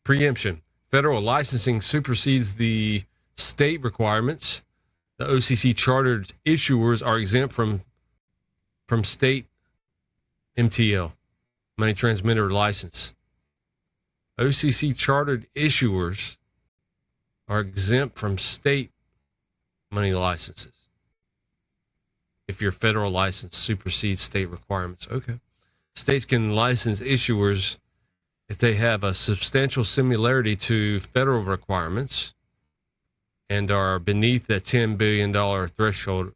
Preemption. Federal licensing supersedes the state requirements. The OCC chartered issuers are exempt from state MTL, money transmitter license. OCC chartered issuers are exempt from state money licenses if your federal license supersedes state requirements. Okay. States can license issuers if they have a substantial similarity to federal requirements and are beneath the $10 billion threshold.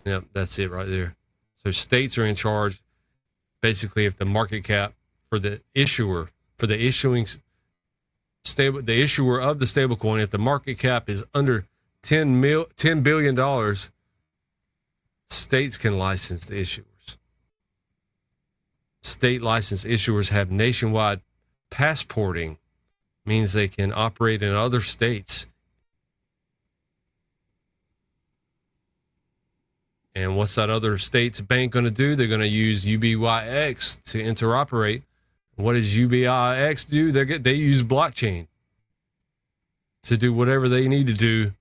Yep, that's it right there. So states are in charge. Basically, if the market cap for the issuer, for the issuing the issuer of the stablecoin, if the market cap is under $10 billion, states can license the issuers. State licensed issuers have nationwide passporting, means they can operate in other states. And what's that other state's bank going to do? They're going to use UBYX to interoperate. What does UBYX do? They use blockchain to do whatever they need to do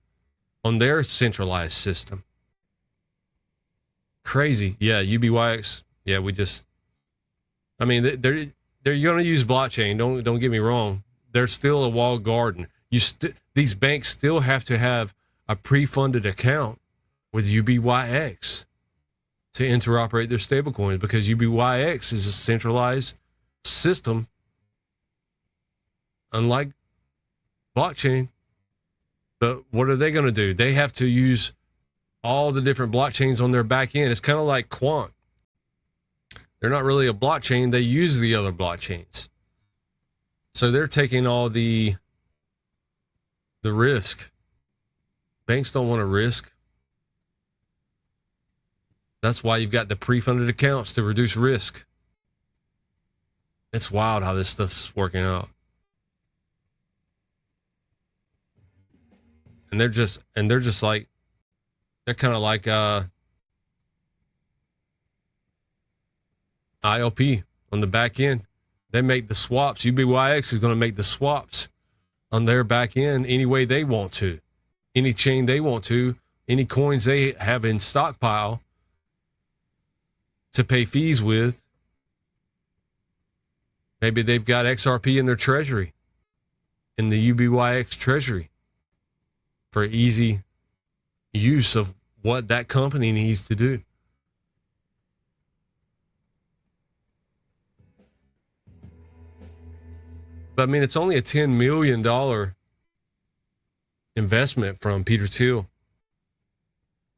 on their centralized system. Crazy. Yeah, UBYX. Yeah, they're going to use blockchain. Don't get me wrong. They're still a walled garden. These banks still have to have a pre-funded account with UBYX to interoperate their stablecoins, because UBYX is a centralized system, unlike blockchain. But what are they going to do? They have to use all the different blockchains on their back end. It's kind of like Quant. They're not really a blockchain. They use the other blockchains. So they're taking all the risk. Banks don't want to risk. That's why you've got the pre-funded accounts, to reduce risk. It's wild how this stuff's working out. And they're just like, they're kind of like ILP on the back end. They make the swaps. UBYX is going to make the swaps on their back end any way they want to, any chain they want to, any coins they have in stockpile to pay fees with. Maybe they've got XRP in their treasury, in the UBYX treasury, for easy use of what that company needs to do. But I mean, it's only a $10 million investment from Peter Thiel.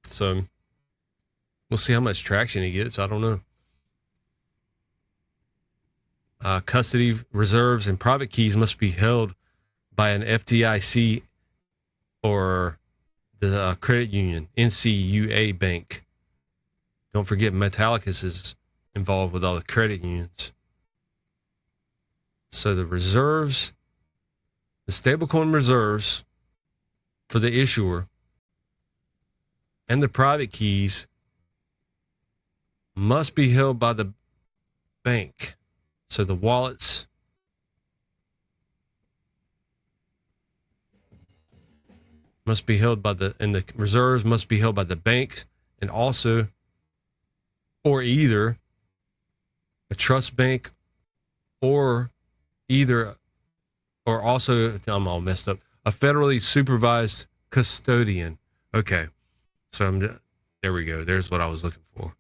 So we'll see how much traction he gets. I don't know. Custody reserves and private keys must be held by an FDIC or the credit union, NCUA bank. Don't forget Metallicus is involved with all the credit unions. So the reserves, the stablecoin reserves for the issuer and the private keys must be held by the bank. So the wallets must be held by and the reserves must be held by the banks, and also, or either a trust bank, or also, I'm all messed up, a federally supervised custodian. Okay. So there we go. There's what I was looking for.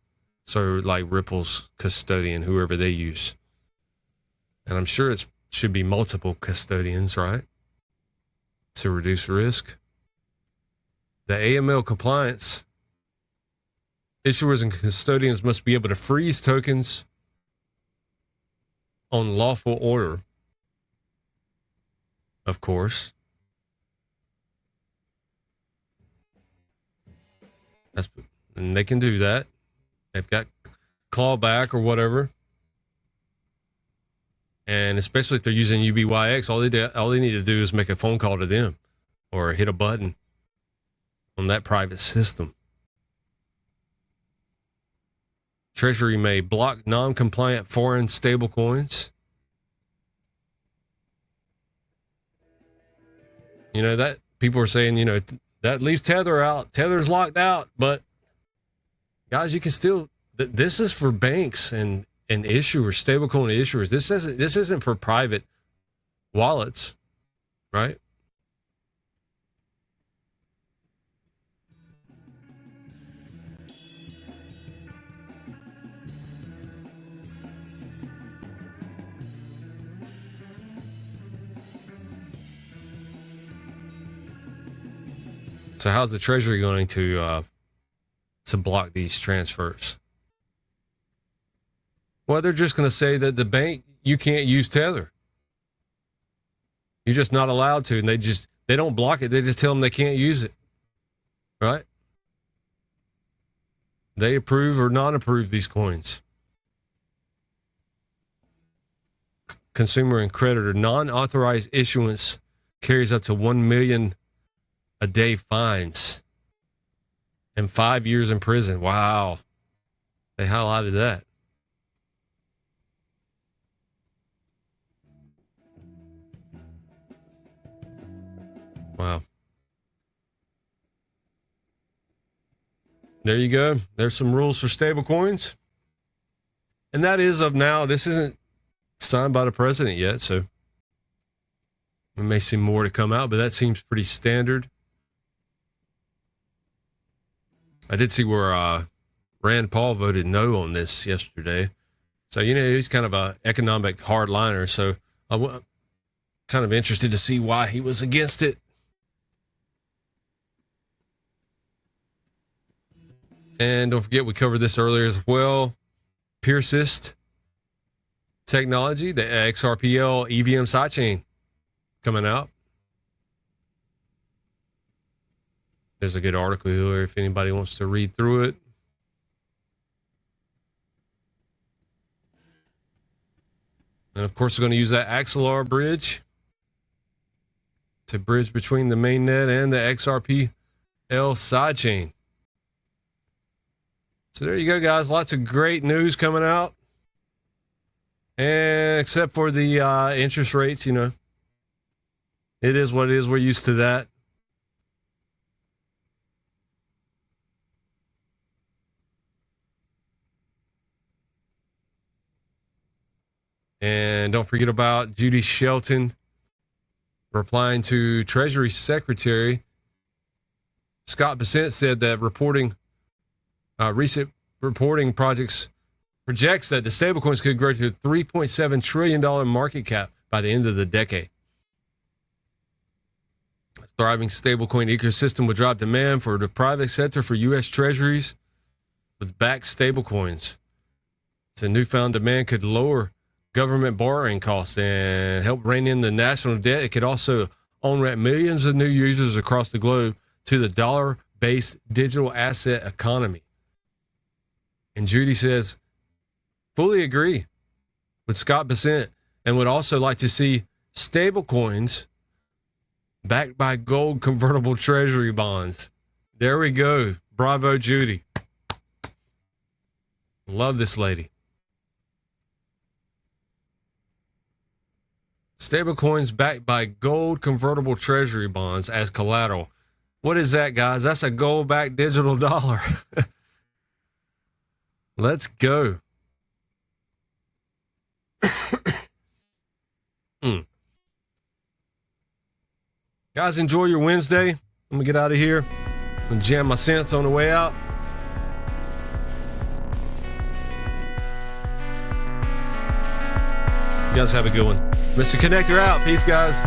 So like Ripple's custodian, whoever they use. And I'm sure it should be multiple custodians, right? To reduce risk. The AML compliance, issuers and custodians must be able to freeze tokens on lawful order, of course. And they can do that. They've got clawback or whatever. And especially if they're using UBYX, all they need to do is make a phone call to them or hit a button on that private system. Treasury may block non-compliant foreign stablecoins. You know, that people are saying, you know, that leaves Tether out. Tether's locked out, but guys, you can still, this is for banks and issuers, stablecoin issuers. This isn't for private wallets, right? So how's the Treasury going to block these transfers? Well, they're just going to say that the bank, you can't use Tether. You're just not allowed to. And they don't block it. They just tell them they can't use it. Right? They approve or not approve these coins. Consumer and creditor non-authorized issuance carries up to 1 million a day fines and 5 years in prison. Wow. They highlighted that. Wow. There you go. There's some rules for stablecoins. And that is of now. This isn't signed by the president yet, so we may see more to come out, but that seems pretty standard. I did see where Rand Paul voted no on this yesterday. So, you know, he's kind of an economic hardliner. So I'm kind of interested to see why he was against it. And don't forget, we covered this earlier as well. Persist technology, the XRPL EVM sidechain coming out. There's a good article here if anybody wants to read through it. And of course, we're going to use that XLR bridge to bridge between the mainnet and the XRPL sidechain. So there you go, guys. Lots of great news coming out. And except for the interest rates, you know, it is what it is. We're used to that. And don't forget about Judy Shelton replying to Treasury Secretary Scott Bessent said that recent reporting projects projects that the stablecoins could grow to a $3.7 trillion market cap by the end of the decade. A thriving stablecoin ecosystem would drive demand for the private sector for U.S. Treasuries with backed stablecoins. So newfound demand could lower government borrowing costs and help rein in the national debt. It could also on-ramp millions of new users across the globe to the dollar-based digital asset economy. And Judy says, fully agree with Scott Bessent and would also like to see stable coins backed by gold convertible treasury bonds. There we go. Bravo, Judy. Love this lady. Stable coins backed by gold convertible treasury bonds as collateral. What is that, guys? That's a gold-backed digital dollar. Let's go. Guys, enjoy your Wednesday. I'm going to get out of here and jam my cents on the way out. You guys have a good one. Mr. Conectr out. Peace, guys.